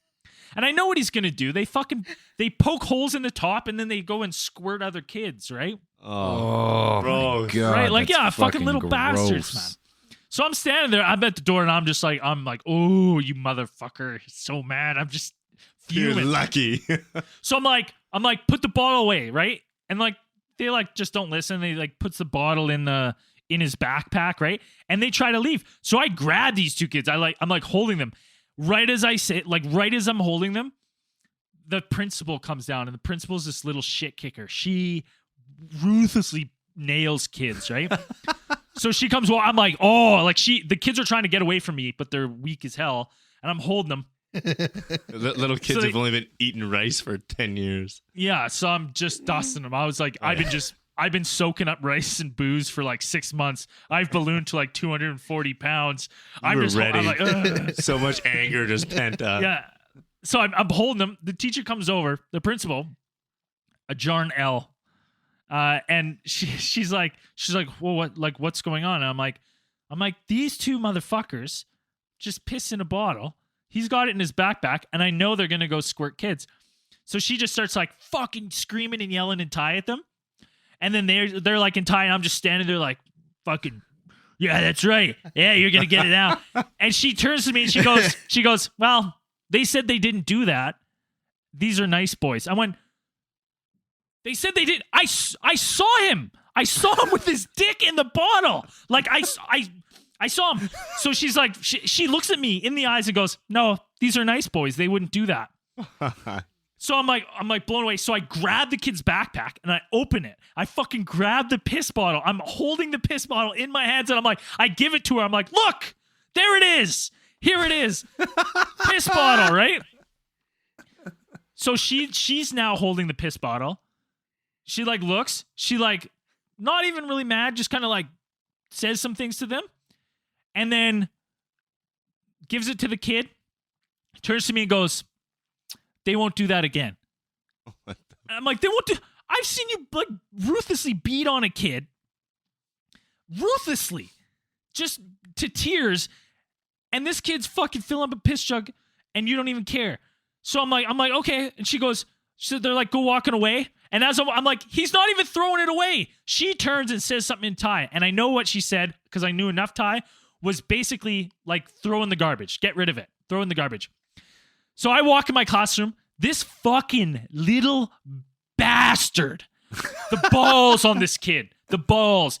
And I know what he's gonna do. They poke holes in the top, and then they go and squirt other kids, right? Oh my God. Right? Like, yeah, fucking little gross. bastards, man. So I'm standing there, I'm at the door, and I'm like, oh, you motherfucker. So mad. I'm just fuming. You're lucky. So I'm like, put the bottle away, right? And like, they like just don't listen. They like puts the bottle in his backpack, right? And they try to leave. So I grab these two kids. I'm like holding them. Right as I'm holding them, the principal comes down, and the principal's this little shit kicker. She ruthlessly nails kids, right? So she comes, well, I'm like, oh, like the kids are trying to get away from me, but they're weak as hell, and I'm holding them. Little kids have only been eating rice for 10 years. Yeah, so I'm just dusting them. I was like, I've been soaking up rice and booze for like 6 months. I've ballooned to like 240 pounds. I'm ready. I'm like, ugh. So much anger just pent up. Yeah. So I'm holding them. The teacher comes over, the principal, a Jarn L. And she's like, well, what's going on? And I'm like, these two motherfuckers just piss in a bottle. He's got it in his backpack, and I know they're gonna go squirt kids. So she just starts like fucking screaming and yelling in Thai at them. And then they're like in Thai, and I'm just standing there like, fucking, yeah, that's right. Yeah, you're gonna get it out. And she turns to me and she goes, well, they said they didn't do that. These are nice boys. I went, they said they did. I saw him. I saw him with his dick in the bottle. Like I saw him. So she's like, she looks at me in the eyes and goes, no, these are nice boys. They wouldn't do that. So I'm like blown away. So I grab the kid's backpack and I open it. I fucking grab the piss bottle. I'm holding the piss bottle in my hands and I'm like, I give it to her. I'm like, look, there it is. Here it is. Piss bottle, right? So she's now holding the piss bottle. She like looks. She like not even really mad, just kind of like says some things to them. And then gives it to the kid. Turns to me and goes, they won't do that again. And I'm like, they won't do. I've seen you like ruthlessly beat on a kid. Ruthlessly. Just to tears. And this kid's fucking filling up a piss jug and you don't even care. So I'm like, okay. And she goes, so they're like, go walking away. And as I'm like, he's not even throwing it away. She turns and says something in Thai. And I know what she said because I knew enough Thai, was basically like throw in the garbage. Get rid of it. Throw in the garbage. So I walk in my classroom. This fucking little bastard. The balls on this kid. The balls.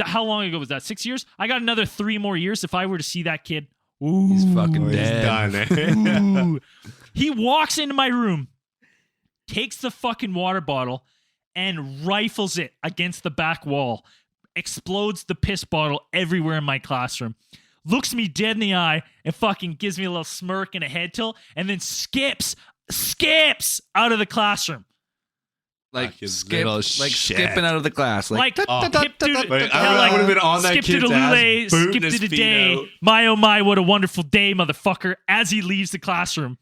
How long ago was that? 6 years? I got another 3 more years if I were to see that kid. Ooh, He's fucking dead. He's done. He walks into my room, takes the fucking water bottle, and rifles it against the back wall. Explodes the piss bottle everywhere in my classroom. Looks me dead in the eye and fucking gives me a little smirk and a head tilt, and then skips out of the classroom. Like Fucking skip, little like shit. skipping out of the class. Like, Skip to Wait, I would have been on that skip kid's to the ass, lule, booting skip his to the feet day. out. My oh my, what a wonderful day, motherfucker! As he leaves the classroom.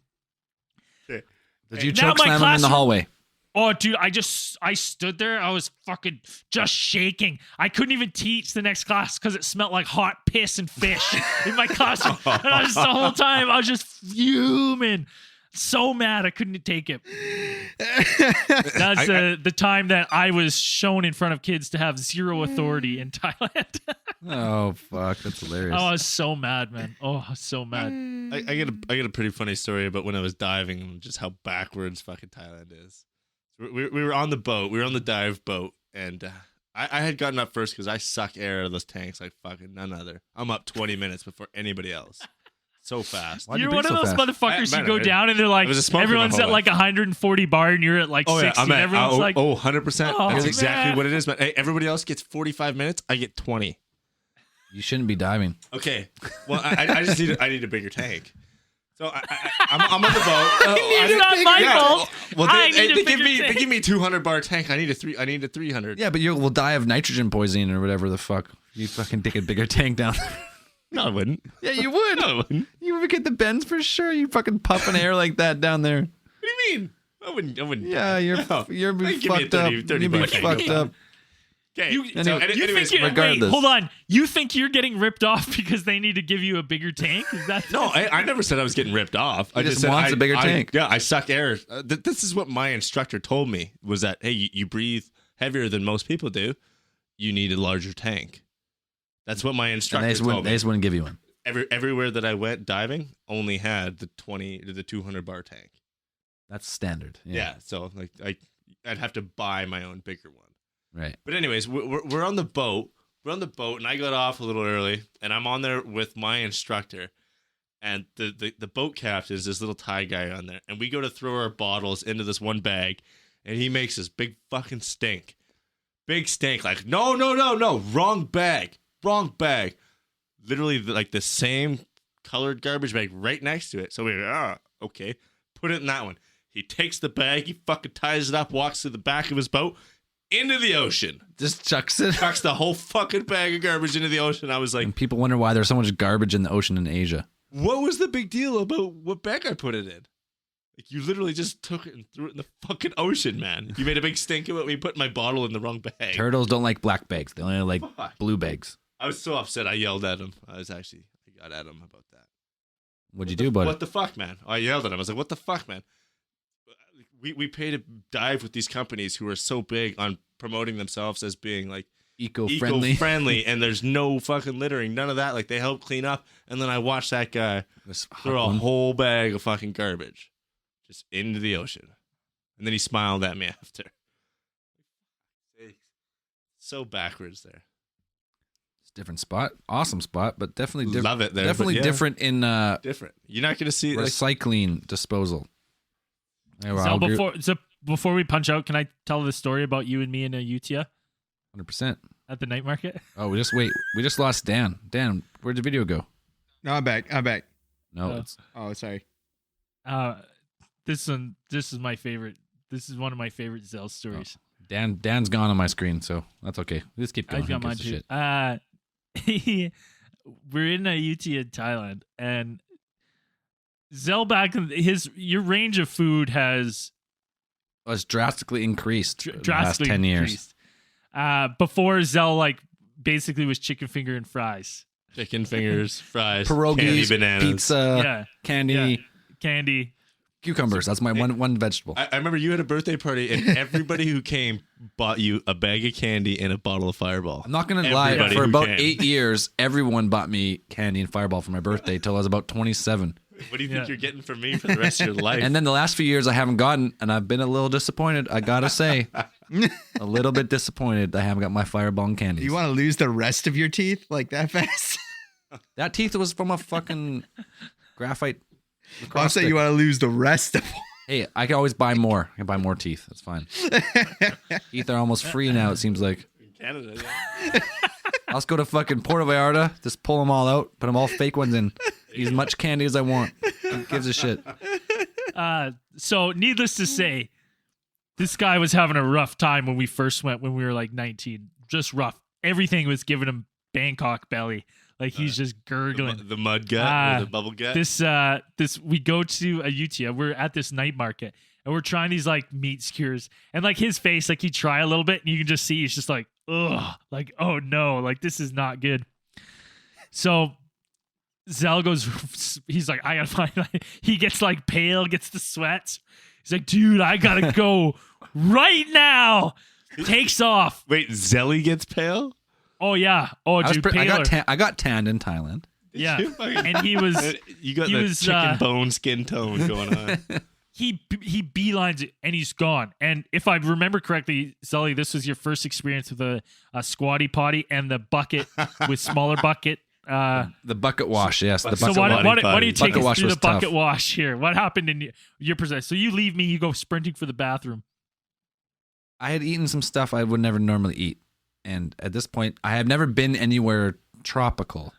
did you Now choke my slam him in the classroom- hallway? Oh, dude, I stood there. I was fucking just shaking. I couldn't even teach the next class because it smelled like hot piss and fish in my classroom. And I was the whole time, I was just fuming. So mad I couldn't take it. That's the time that I was shown in front of kids to have zero authority in Thailand. Oh fuck, that's hilarious. I was so mad, man. Oh, I was so mad. I get a pretty funny story about when I was diving and just how backwards fucking Thailand is. We were on the boat. We were on the dive boat, and I had gotten up first because I suck air out of those tanks like fucking none other. I'm up 20 minutes before anybody else. So fast. Why'd you You're be one of so those fast? motherfuckers Man, you go down and they're like, I was a smoker my everyone's whole at like 140 bar and you're at like 60. I'm at, Everyone's like, 100%. oh, That's exactly man. what it is, man. Hey, everybody else gets 45 minutes. I get 20. You shouldn't be diving. Okay. Well, I just need a bigger tank. So I'm on the boat. It's not my fault. Well, I they, need a they bigger give tank. me a 200 bar tank. I need a 300. Yeah, but you will die of nitrogen poisoning or whatever the fuck. You fucking take a bigger tank down. No, I wouldn't. Yeah, you would. No, I wouldn't. You would get the bends for sure. You fucking puffing air like that down there. What do you mean? I wouldn't. Yeah, you're No. you're be Give me a fucked up. 30 You'd be bar tank. fucked up. Okay. You, Anyway, you anyways, think wait, regardless. hold on. You think you're getting ripped off because they need to give you a bigger tank? Is that no, I never said I was getting ripped off. I He just just said wants a bigger tank. Yeah, I suck air. This is what my instructor told me was that, hey, you breathe heavier than most people do. You need a larger tank. That's what my And instructor they just, told me. wouldn't give you one. Everywhere that I went diving only had the 200 bar tank. That's standard. Yeah, so like I'd have to buy my own bigger one. Right. But anyways, we're on the boat. We're on the boat, and I got off a little early, and I'm on there with my instructor, and the boat captain is this little Thai guy on there, and we go to throw our bottles into this one bag, and he makes this big fucking stink. Big stink. Like, no, wrong bag. Literally like the same colored garbage bag right next to it. So we're okay. Put it in that one. He takes the bag, he fucking ties it up, walks to the back of his boat, into the ocean. Just chucks it. Chucks the whole fucking bag of garbage into the ocean. I was like, And people wonder why there's so much garbage in the ocean in Asia. what was the big deal about what bag I put it in? Like, you literally just took it and threw it in the fucking ocean, man. You made a big stink about me putting my bottle in the wrong bag. Turtles don't like black bags. They only like Fuck. blue bags. I was so upset. I yelled at him. I got at him about that. What'd you do about What it? the fuck, man? I yelled at him. I was like, what the fuck, man? we pay to dive with these companies who are so big on promoting themselves as being like eco-friendly and there's no fucking littering, none of that. Like they help clean up, and then I watch that guy throw a whole bag of fucking garbage just into the ocean, and then he smiled at me after. So backwards there. It's a different spot, awesome spot, but definitely different. Love it there. Definitely different in different. You're not gonna see recycling disposal. So before we punch out, can I tell the story about you and me in a Utia? 100%. At the night market? Oh, we just lost Dan. Dan, where'd the video go? No, I'm back. No, it's Oh, sorry. This is my favorite. This is one of my favorite Zell stories. Dan's gone on my screen, so that's okay. We just keep going. I got mine too. We're in a Utia in Thailand, and Zell back in your range of food has drastically increased in the last 10 years. Before Zell like basically was chicken finger and fries. Chicken fingers, fries, pierogies, candy, bananas, pizza, candy, cucumbers. That's my one vegetable. I remember you had a birthday party, and everybody who came bought you a bag of candy and a bottle of Fireball. I'm not gonna lie. For about 8 years, everyone bought me candy and Fireball for my birthday till I was about 27. What do you think you're getting from me for the rest of your life? And then the last few years I haven't gotten, and I've been a little disappointed. I gotta say, a little bit disappointed I haven't got my Fireball and candies. You want to lose the rest of your teeth like that fast? That teeth was from a fucking graphite. I'm saying you want to lose the rest of them. Hey, I can always buy more. I can buy more teeth. That's fine. Teeth are almost free now, it seems like. In Canada, I'll just go to fucking Puerto Vallarta, just pull them all out, put them all fake ones in. Eat as much candy as I want. Who gives a shit? So needless to say, this guy was having a rough time when we first went when we were like 19. Just rough. Everything was giving him Bangkok belly. Like he's just gurgling. The mud gut or the bubble gut. This we go to a Utia. We're at this night market and we're trying these like meat skewers. And like his face, like he try a little bit and you can just see he's just like, ugh, like, oh no, like this is not good. So Zell goes, he's like, I gotta find, he gets like pale, gets the sweats. He's like, dude, I gotta go right now. Takes off. Wait, Zelly gets pale? Oh yeah. Oh dude, I got tanned in Thailand. Yeah. And he was you got the chicken bone skin tone going on. He beelines it and he's gone. And if I remember correctly, Zelly, this was your first experience with a squatty potty and the bucket with smaller bucket. The bucket wash, yes. The bucket so why don't you take us through the bucket tough. wash here? What happened in your perspective? So you leave me, you go sprinting for the bathroom. I had eaten some stuff I would never normally eat. And at this point, I have never been anywhere tropical,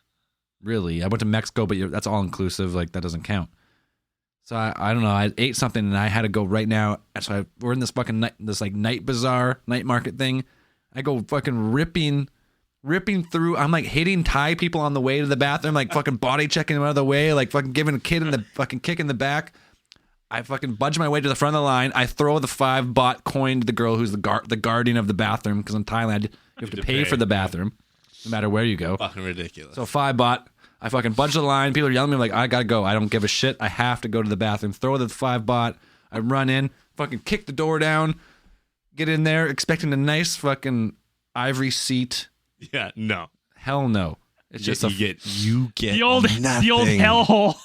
really. I went to Mexico, but that's all inclusive. Like, that doesn't count. So I don't know. I ate something and I had to go right now. So we're in this fucking night bazaar, night market thing. I go fucking ripping through. I'm like hitting Thai people on the way to the bathroom, like fucking body checking them out of the way, like fucking giving a kid in the fucking kick in the back. I fucking budge my way to the front of the line. I throw the 5 baht coin to the girl who's the guardian of the bathroom, because in Thailand you have to pay for the bathroom no matter where you go. Fucking ridiculous. So 5 baht. I fucking budge the line. People are yelling at me like, I gotta go. I don't give a shit. I have to go to the bathroom. Throw the 5 baht. I run in, fucking kick the door down, get in there expecting a nice fucking ivory seat. Yeah, no. Hell no. It's just you get the old nothing. hellhole.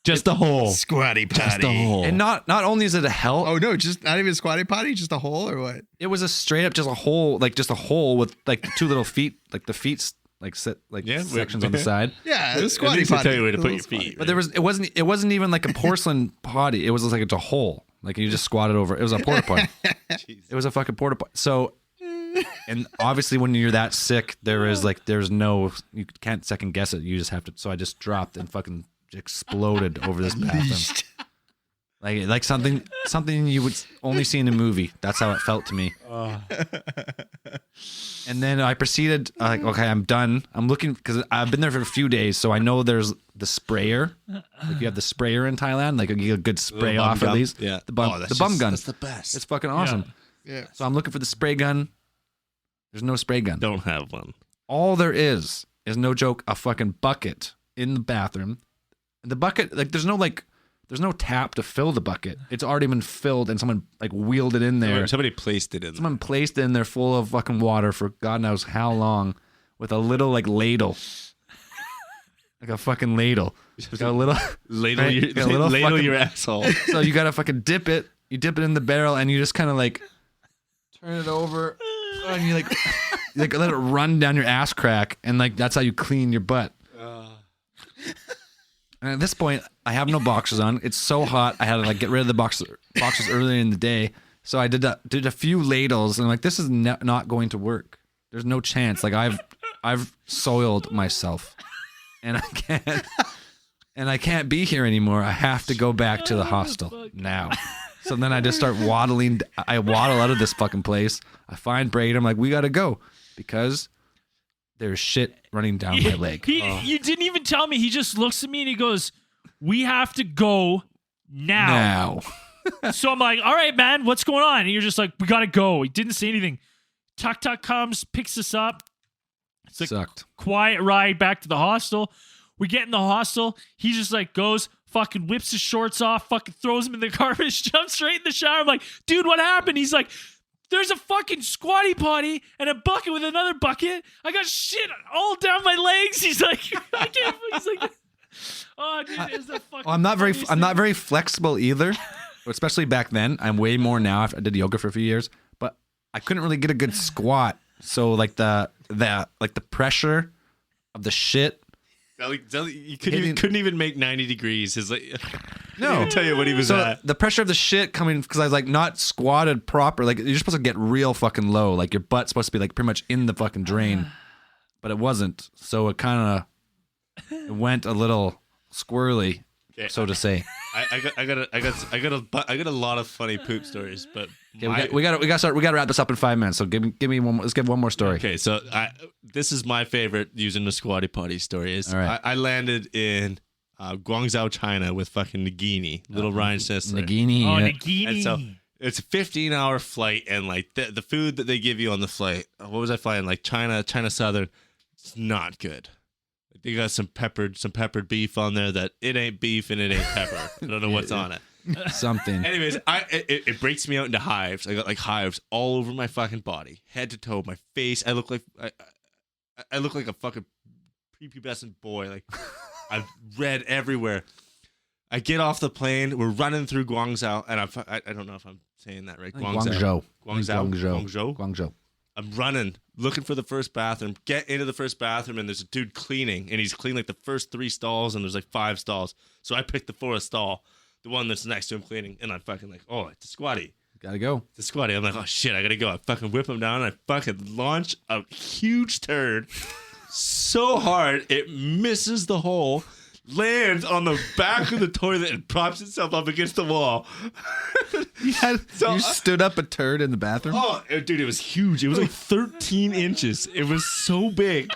Just a hole. Squatty potty. Just a hole. And not only is it a hell. Oh no, just not even a squatty potty, just a hole or what? It was a straight up just a hole, like just a hole with like the 2 little feet, like the feet like set like sections on the side. Yeah, the squatty potty. potty. Tell you where to put your feet. But it wasn't even like a porcelain potty. It was just like it's a hole. Like you just squatted over. It was a porta potty. It was a fucking porta potty. So, and obviously when you're that sick, there's no, you can't second guess it. You just have to. So I just dropped and fucking exploded over this bathroom. Like something you would only see in a movie. That's how it felt to me. And then I proceeded, like, okay, I'm done. I'm looking, because I've been there for a few days, so I know there's the sprayer. Like, you have the sprayer in Thailand, like, you get a good spray off at least. Yeah. The bum gun. That's the best. It's fucking awesome. Yeah. So I'm looking for the spray gun. There's no spray gun. Don't have one. All there is no joke, a fucking bucket in the bathroom. And the bucket, like, there's no, like, There's no tap to fill the bucket. It's already been filled, and someone like wheeled it in there. Somebody placed it in. Someone placed it in there full of fucking water for God knows how long, with a little like ladle, like a fucking ladle. Like a little ladle, right? your, Like a little ladle fucking- your asshole. So you gotta fucking dip it. You dip it in the barrel, and you just kind of like turn it over, and you like let it run down your ass crack, and like that's how you clean your butt. And at this point, I have no boxers on. It's so hot. I had to like get rid of the boxers earlier in the day. So I did a few ladles, and I'm like, this is not going to work. There's no chance. Like I've soiled myself, and I can't be here anymore. I have to go back to the hostel now. So then I just start waddling. I waddle out of this fucking place. I find Braid. I'm like, we gotta go because there's shit running down my leg. You didn't even tell me. He just looks at me and he goes, "We have to go now." So I'm like, "All right, man, what's going on?" And you're just like, "We gotta go." He didn't say anything. Tuk Tuk comes, picks us up. It's like Sucked. quiet ride back to the hostel. We get in the hostel. He just like goes, fucking whips his shorts off, fucking throws them in the garbage, jumps straight in the shower. I'm like, "Dude, what happened?" He's like, "There's a fucking squatty potty and a bucket with another bucket. I got shit all down my legs." He's like, I can't. He's like, "Oh, dude, it's the fucking." Well, I'm not funniest thing." very flexible either, especially back then. I'm way more now. I did yoga for a few years, but I couldn't really get a good squat. So like the pressure of the shit. You couldn't even make 90 degrees. His like, No. I tell you what he was So at. the pressure of the shit coming because I was like not squatted proper. Like you're supposed to get real fucking low. Like your butt's supposed to be like pretty much in the fucking drain, but it wasn't. So it kind of went a little squirrely, so to say. I got a lot of funny poop stories, but Okay, we got to wrap this up in 5 minutes. So give me one. Let's give one more story. okay. So this is my favorite using the squatty potty story. Is All right. I landed in Guangzhou, China, with fucking Nagini, little Ryan's sister. Nagini. Oh, yeah. Nagini. And so it's a 15-hour flight, and like the food that they give you on the flight. What was I flying? Like China Southern. It's not good. They got some peppered beef on there that it ain't beef and it ain't pepper. I don't know what's on it. Something. Anyways, it breaks me out into hives. I got like hives all over my fucking body, head to toe, my face. I look like a fucking prepubescent boy. Like I've red everywhere. I get off the plane. We're running through Guangzhou, and I don't know if I'm saying that right. Guangzhou. Guangzhou. I'm running, looking for the first bathroom. Get into the first bathroom, and there's a dude cleaning, and he's cleaning like the first 3 stalls, and there's like 5 stalls. So I picked the 4th stall, the one that's next to him cleaning, and I'm fucking like, oh, it's a squatty. Gotta go. It's a squatty. I'm like, oh shit, I gotta go. I fucking whip him down, and I fucking launch a huge turd so hard it misses the hole, lands on the back of the toilet, and props itself up against the wall. You stood up a turd in the bathroom? Oh, dude, it was huge. It was like 13 inches. It was so big.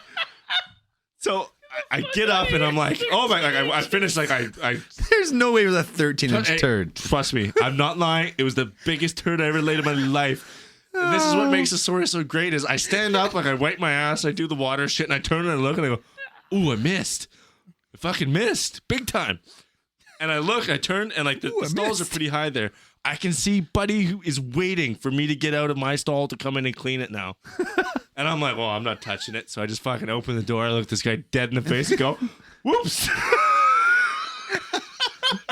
So I get up and I'm like, oh my, like I finished like I There's no way it was a 13-inch turd. Trust me, I'm not lying. It was the biggest turd I ever laid in my life. And this is what makes the story so great is I stand up, like I wipe my ass, I do the water shit, and I turn and I look and I go, ooh, I missed. I fucking missed. Big time. And I look, I turn, and like the stalls are pretty high there. I can see Buddy who is waiting for me to get out of my stall to come in and clean it now. And I'm like, well, I'm not touching it. So I just fucking open the door. I look this guy dead in the face and go, whoops.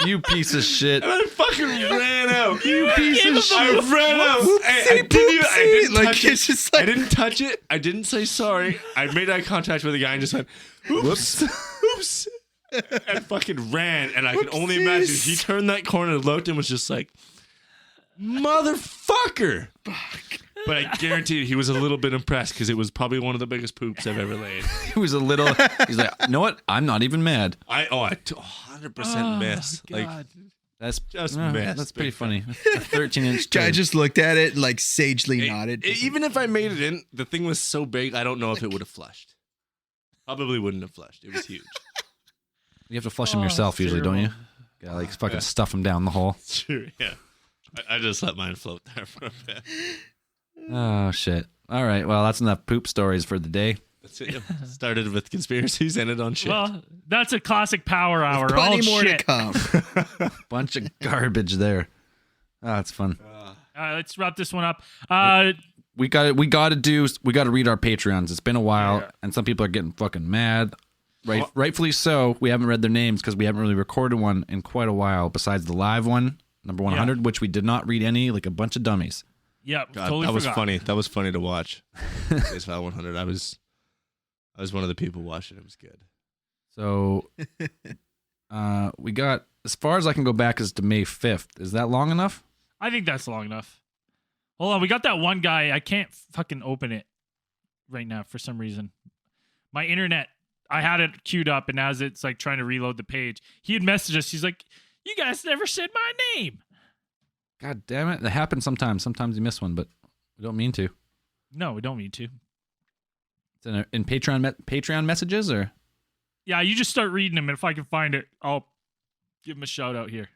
You piece of shit. And I fucking ran out. You piece of shit. I ran out. I didn't Like, touch it's it. just like- I didn't touch it. I didn't say sorry. I made eye contact with the guy and just went, oops. Oops. And fucking ran. And I can only imagine he turned that corner and looked and was just like, motherfucker. But I guarantee he was a little bit impressed because it was probably one of the biggest poops I've ever laid. He was a little. He's like, you know what? I'm not even mad. I 100% miss. Like, That's just uh, missed. That's pretty funny. A 13-inch Guy turd. just looked at it and like sagely nodded. Even if I made it in, the thing was so big, I don't know if it would have flushed. Probably wouldn't have flushed. It was huge. You have to flush them yourself usually, don't you? Gotta like fucking stuff them down the hole. Sure, yeah. I just let mine float there for a bit. Oh shit. All right. Well, that's enough poop stories for the day. That's it. Started with conspiracies, ended on shit. Well, that's a classic power hour. There's plenty All more shit. to come. Bunch of garbage there. Oh, it's fun. All right, let's wrap this one up. We got to read our Patreons. It's been a while, Yeah. and some people are getting fucking mad. Rightfully so. We haven't read their names because we haven't really recorded one in quite a while. Besides the live one, number 100, which we did not read any, like a bunch of dummies. Yeah, God, totally that was forgot. funny. That was funny to watch. Case File 100. I was one of the people watching. It was good. So, we got, as far as I can go back, is to May 5th. Is that long enough? I think that's long enough. Hold on, we got that one guy. I can't fucking open it right now for some reason. My internet, I had it queued up, and as it's like trying to reload the page, he had messaged us. He's like, "You guys never said my name." God damn it. That happens sometimes. Sometimes you miss one, but we don't mean to. No, we don't need to. It's in Patreon messages, or? Yeah, you just start reading them, and if I can find it, I'll give him a shout out here.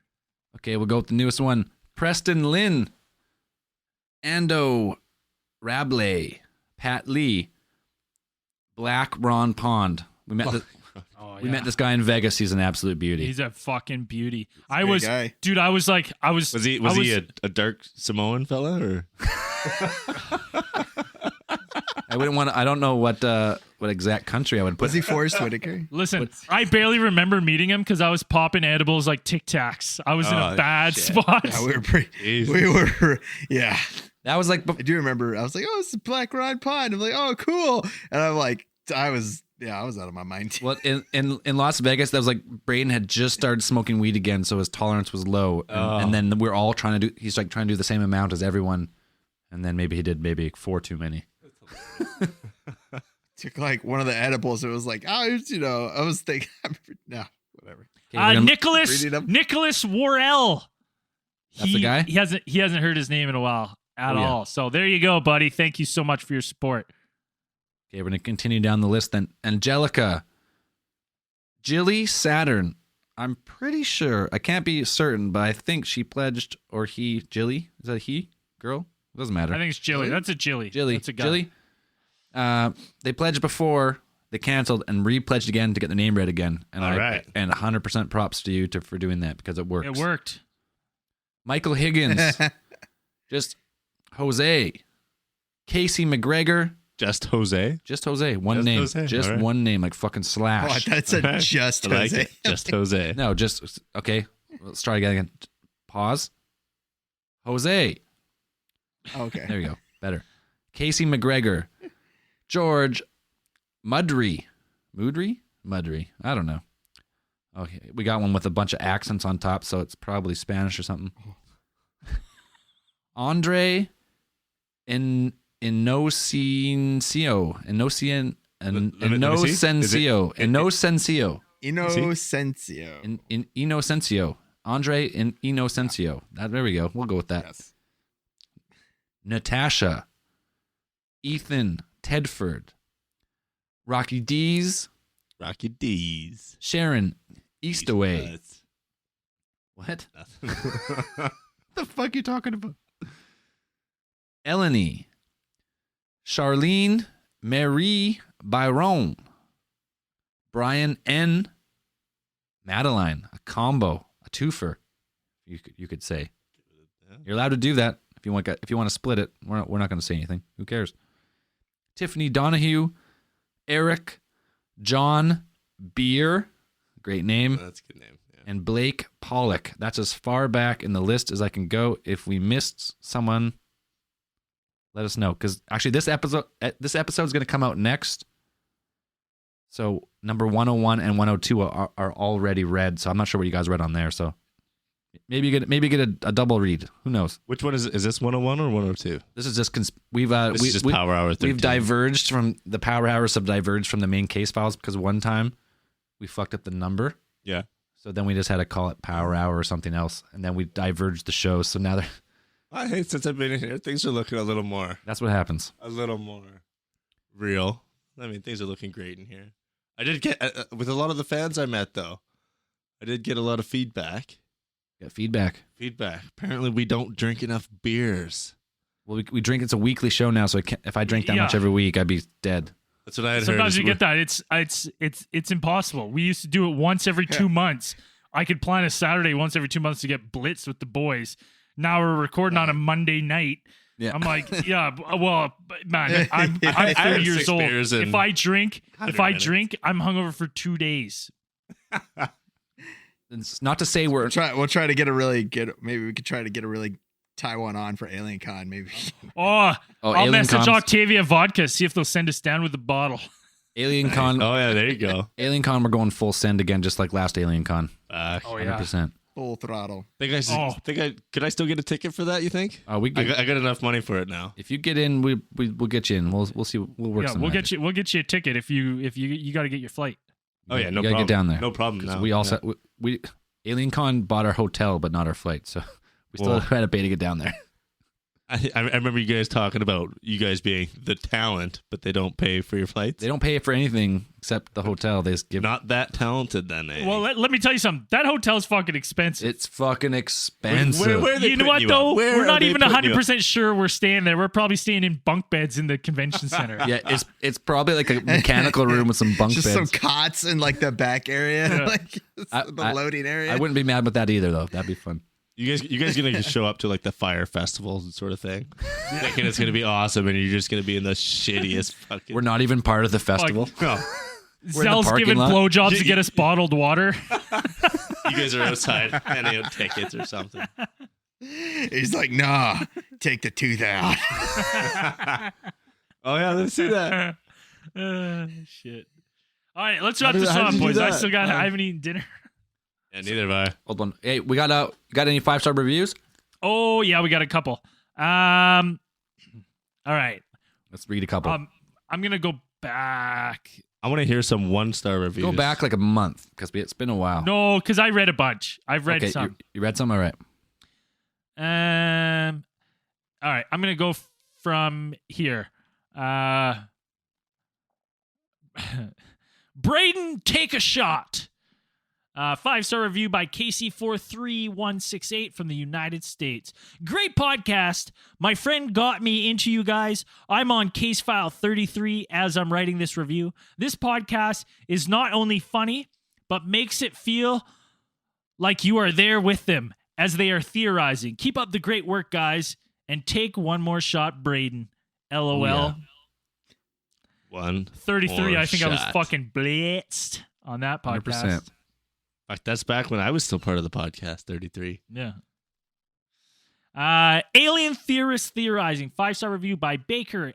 Okay, we'll go with the newest one. Preston Lynn. Ando Rabley. Pat Lee. Black Ron Pond. We met we met this guy in Vegas. He's an absolute beauty. He's a fucking beauty. a great guy. Dude, I was Was he a dark Samoan fella or? I wouldn't want to, I don't know what exact country I would put. Was he Forrest Whitaker? Listen, I barely remember meeting him because I was popping edibles like Tic Tacs. I was in a bad shit. spot. Yeah, we were pretty. Jeez. We were. Yeah, That was like I do remember. I was like, "Oh, it's Black Rod Pond." I'm like, "Oh, cool," and I'm like, I was out of my mind. Too. well in Las Vegas. That was like Braden had just started smoking weed again, so his tolerance was low, and then we're all trying to do. He's like trying to do the same amount as everyone, and then maybe he did 4 too many. Took like one of the edibles. It was like, I was thinking, no, whatever. Okay, we're gonna- Nicholas read it up. Nicholas Worrell. That's the guy? He hasn't heard his name in a while at Oh, yeah. all. So there you go, buddy. Thank you so much for your support. Okay, we're gonna continue down the list then. Angelica, Jilly Saturn. I'm pretty sure. I can't be certain, but I think she pledged, or he. Jilly, is that a he? Girl? It doesn't matter. I think it's Jilly. That's a Jilly. Jilly. That's a guy. Jilly. They pledged before, they canceled, and re-pledged again to get the name read again. And All right. And 100% props to you for doing that because it works. It worked. Michael Higgins, just Jose, Casey McGregor, Just Jose. just Jose, one Just name, Jose, just all right. one name, like fucking Oh, Slash. that's a All right. just I like Jose. it. Just Jose. No, just okay. Let's try again. Pause. Jose. Okay. There you go. Better. Casey McGregor, George Mudry. Mudry. I don't know. Okay, we got one with a bunch of accents on top, so it's probably Spanish or something. Andre Inocencio. Let me see. Inocencio. Inocencio. Andre Inocencio. There we go. We'll go with that. Yes. Natasha, Ethan Tedford, Rocky D's, Rocky D's. Sharon Eastaway. What? Nothing. The fuck you talking about? Eleni, Charlene Marie Byron, Brian N, Madeline, a combo, a twofer. You could say. You're allowed to do that if you want to split it. We're not going to say anything. Who cares? Tiffany Donahue, Eric, John Beer, great name, That's a good name. Yeah. and Blake Pollock. That's as far back in the list as I can go. If we missed someone, let us know. Because actually, this episode is going to come out next. So number 101 and 102 are already read. So I'm not sure what you guys read on there. So maybe you get a double read. Who knows? Which one is it? Is this 101 or 102? This is just This is just Power Hour 13. We've diverged from the Power Hours have diverged from the main case files because one time we fucked up the number. Yeah. So then we just had to call it Power Hour or something else, and then we diverged the show. So now I hate since I've been in here, things are looking a little more real. I mean, things are looking great in here. I did get with a lot of the fans I met though. I did get a lot of feedback. Got feedback. Apparently, we don't drink enough beers. Well, we drink. It's a weekly show now, so if I drank that much every week, I'd be dead. That's what I had heard. Sometimes you get that. It's impossible. We used to do it once every 2 months. I could plan a Saturday once every 2 months to get blitzed with the boys. Now we're recording on a Monday night. Yeah. I'm like, yeah, well, man, I'm 30 years old. If I drink, I'm hungover for 2 days. It's not to say We'll try to get a really good. Maybe we could try to get a really Taiwan on for Alien Con. Maybe. I'll Alien message Con's- Octavia Vodka, see if they'll send us down with a bottle. Alien Con. Oh yeah, there you go. Alien Con, we're going full send again, just like last Alien Con. Oh yeah. 100%. Full throttle. Could I still get a ticket for that? You think? We I got enough money for it now. If you get in, we'll get you in. We'll see. We'll work. Yeah, some we'll magic. get you a ticket if you got to get your flight. Oh yeah, no You gotta problem. get down there. No problem. 'Cause Now. we all set. We Alien Con bought our hotel, but not our flight, so we still had to pay to get down there. I remember you guys talking about you guys being the talent, but they don't pay for your flights. They don't pay for anything except the hotel. They just give. Not that talented then. Eh? Well, let me tell you something. That hotel's fucking expensive. It's fucking expensive. Where are they You know putting what you up? though? Where We're are not they even putting you up? 100% sure we're staying there. We're probably staying in bunk beds in the convention center. Yeah, it's probably like a mechanical room with some bunk Just beds. some cots in like the back area, Yeah. like the loading area. I wouldn't be mad with that either, though. That'd be fun. You guys gonna just show up to like the fire festivals and sort of thing, thinking it's gonna be awesome, and you're just gonna be in the shittiest fucking. We're not even part of the festival. No. We're in the Zell's parking giving lot. blowjobs to get us bottled water. You guys are outside handing out tickets or something. He's like, nah, take the tooth out. Oh yeah, let's see that. Shit. All right, let's wrap did- this how up, did you do boys. that? I haven't eaten dinner. Yeah, neither have I. Hold on. Hey, we got any 5-star reviews? Oh yeah, we got a couple. All right. Let's read a couple. I'm gonna go back. I want to hear some 1-star reviews. Go back like a month because it's been a while. No, because I read a bunch. I've read okay, some. You read some? All right. All right. I'm gonna go from here. Braden, take a shot. 5-star review by Casey43168 from the United States. Great podcast. My friend got me into you guys. I'm on case file 33 as I'm writing this review. This podcast is not only funny, but makes it feel like you are there with them as they are theorizing. Keep up the great work, guys, and take one more shot, Braden. LOL. Yeah. 33. I think I was shot. fucking blitzed on that podcast. 100%. Fuck, that's back when I was still part of the podcast. 33. Yeah. Alien Theorist Theorizing. 5-star review by Baker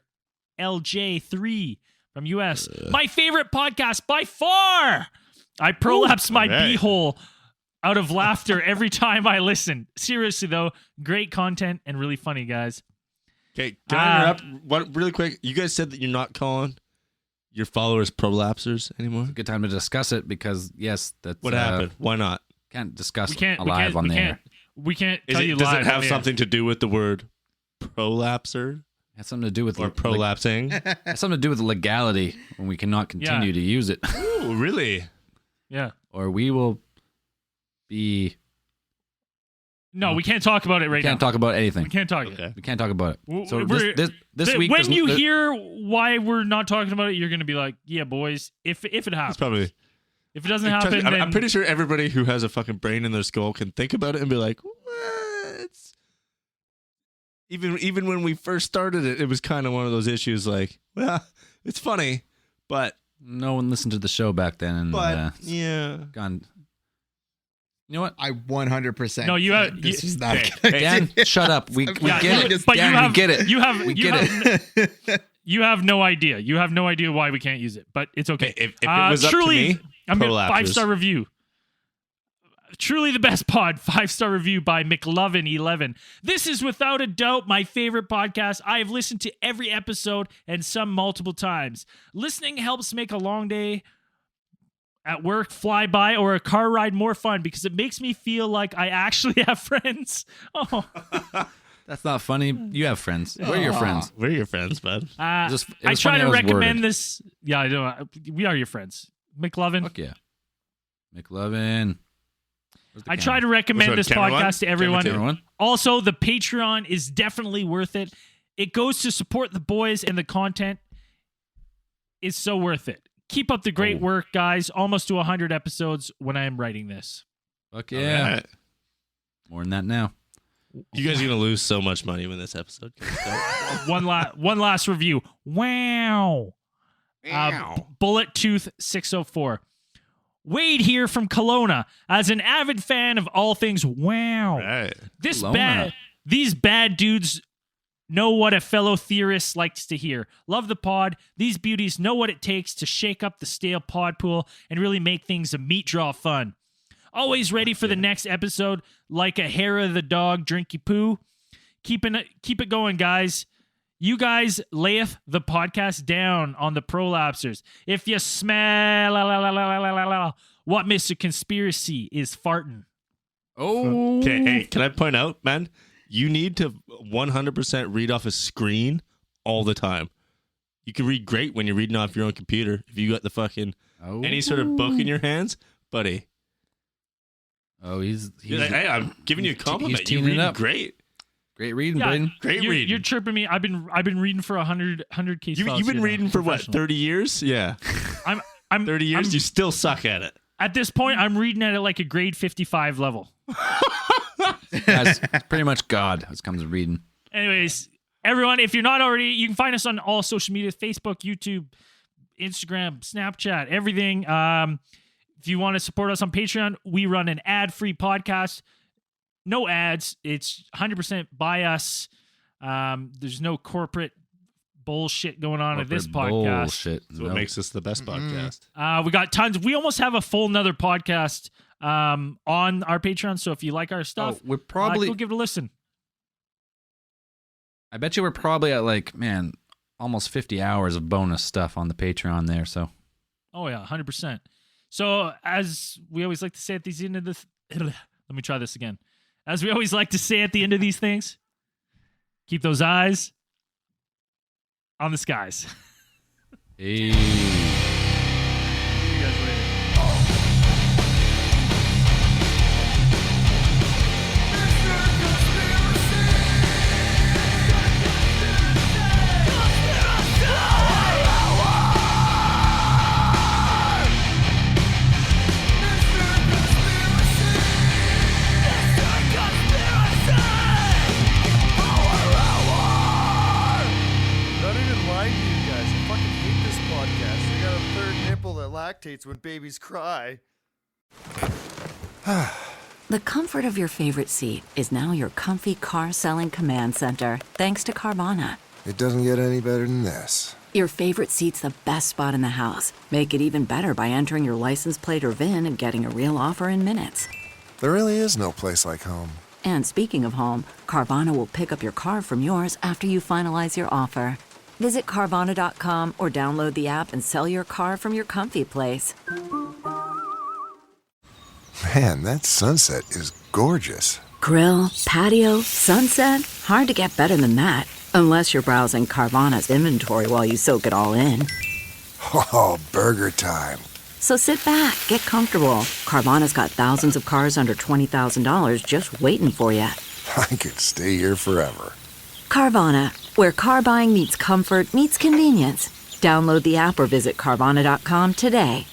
LJ3 from US. My favorite podcast by far. I prolapse my alright. beehole out of laughter every time I listen. Seriously though, great content and really funny, guys. Okay, can I interrupt one really quick? You guys said that you're not calling your followers prolapsers anymore. Good time to discuss it because yes, that's What happened? Why not? Can't discuss We can't live on the air. We can't Is tell it, you does live it have on the air. something to do with the word prolapser It has something to do with or prolapsing? has something to do with legality when we cannot continue to use it, Oh, really? Yeah. or we will be. No, we can't talk about it right We can't now. talk about anything. We can't talk. Okay. We can't talk about it. So We're- this week, when there's- you there- hear why we're not talking about it, you're going to be like, "Yeah, boys." If it That's happens, probably. if it doesn't Trust me, happen, I'm, then I'm pretty sure everybody who has a fucking brain in their skull can think about it and be like, "What?" Even when we first started it, it was kind of one of those issues. Like, well, it's funny, but no one listened to the show back then, and yeah. gone. You know what? I 100%. No, you have- This you- is not Okay. a good idea. Dan, shut up. We Yeah, get it. but Dan, you have we get it. You have We you get have, you have no idea. You have no idea why we can't use it, but it's okay. If it was up to truly, me, I'm gonna prolapsers. 5-star review. Truly the best pod. 5-star review by McLovin11. This is without a doubt my favorite podcast. I have listened to every episode and some multiple times. Listening helps make a long day at work, fly by, or a car ride more fun because it makes me feel like I actually have friends. Oh, That's not funny. You have friends. We're your friends. We're your friends, bud. It I was try funny to how it was recommend worded. this. Yeah, I know. We are your friends, McLovin. Fuck yeah. McLovin. Where's the I try camera? to recommend Which one? this Camera one? podcast to everyone. Camera two. Everyone? Also, the Patreon is definitely worth it. It goes to support the boys and the content. is so worth it. Keep up the great work, guys. Almost to 100 episodes when I am writing this. Fuck yeah. Right. More than that now. You guys are going to lose so much money when this episode comes out. One last review. Wow. Bullet Tooth 604. Wade here from Kelowna. As an avid fan of all things wow. Right. These bad dudes know what a fellow theorist likes to hear. Love the pod. These beauties know what it takes to shake up the stale pod pool and really make things a meat draw fun. Always ready for the next episode, like a hair of the dog drinky poo. Keep it going, guys. You guys layeth the podcast down on the prolapsers. If you smell what Mr. Conspiracy is farting. Oh. Okay, hey, can I point out, man? You need to 100% read off a screen all the time. You can read great when you're reading off your own computer. If you got the fucking any sort of book in your hands, buddy. Oh, he's Hey, I'm giving you a compliment. He's You read up. great. Great reading, Yeah, Braden. Great reading. You're chirping me. I've been reading for 100 case files. You've been here reading now, for what, professional. 30 years? Yeah. I'm 30 years, I'm- you still suck at it. At this point, I'm reading at like a grade 55 level. That's pretty much God. This comes to reading. Anyways, everyone, if you're not already, you can find us on all social media: Facebook, YouTube, Instagram, Snapchat, everything. If you want to support us on Patreon, we run an ad-free podcast. No ads. It's 100% by us. There's no corporate bullshit going on at this podcast. Bullshit. That's what makes us the best podcast. We got tons. We almost have a full nother podcast on our Patreon. So if you like our stuff, we're probably. go give it a listen. I bet you we're probably at almost 50 hours of bonus stuff on the Patreon there. So. Oh yeah, 100%. So as we always like to say at the end of this, let me try this again. As we always like to say at the end of these things, keep those eyes on the skies. Hey. See you guys later. Not even lying to you guys. I fucking hate this podcast. They got a third nipple that lactates when babies cry. The comfort of your favorite seat is now your comfy car selling command center, thanks to Carvana. It doesn't get any better than this. Your favorite seat's the best spot in the house. Make it even better by entering your license plate or VIN and getting a real offer in minutes. There really is no place like home. And speaking of home, Carvana will pick up your car from yours after you finalize your offer. Visit Carvana.com or download the app and sell your car from your comfy place. Man, that sunset is gorgeous. Grill, patio, sunset. Hard to get better than that. Unless you're browsing Carvana's inventory while you soak it all in. Oh, burger time. So sit back, get comfortable. Carvana's got thousands of cars under $20,000 just waiting for you. I could stay here forever. Carvana, where car buying meets comfort meets convenience. Download the app or visit Carvana.com today.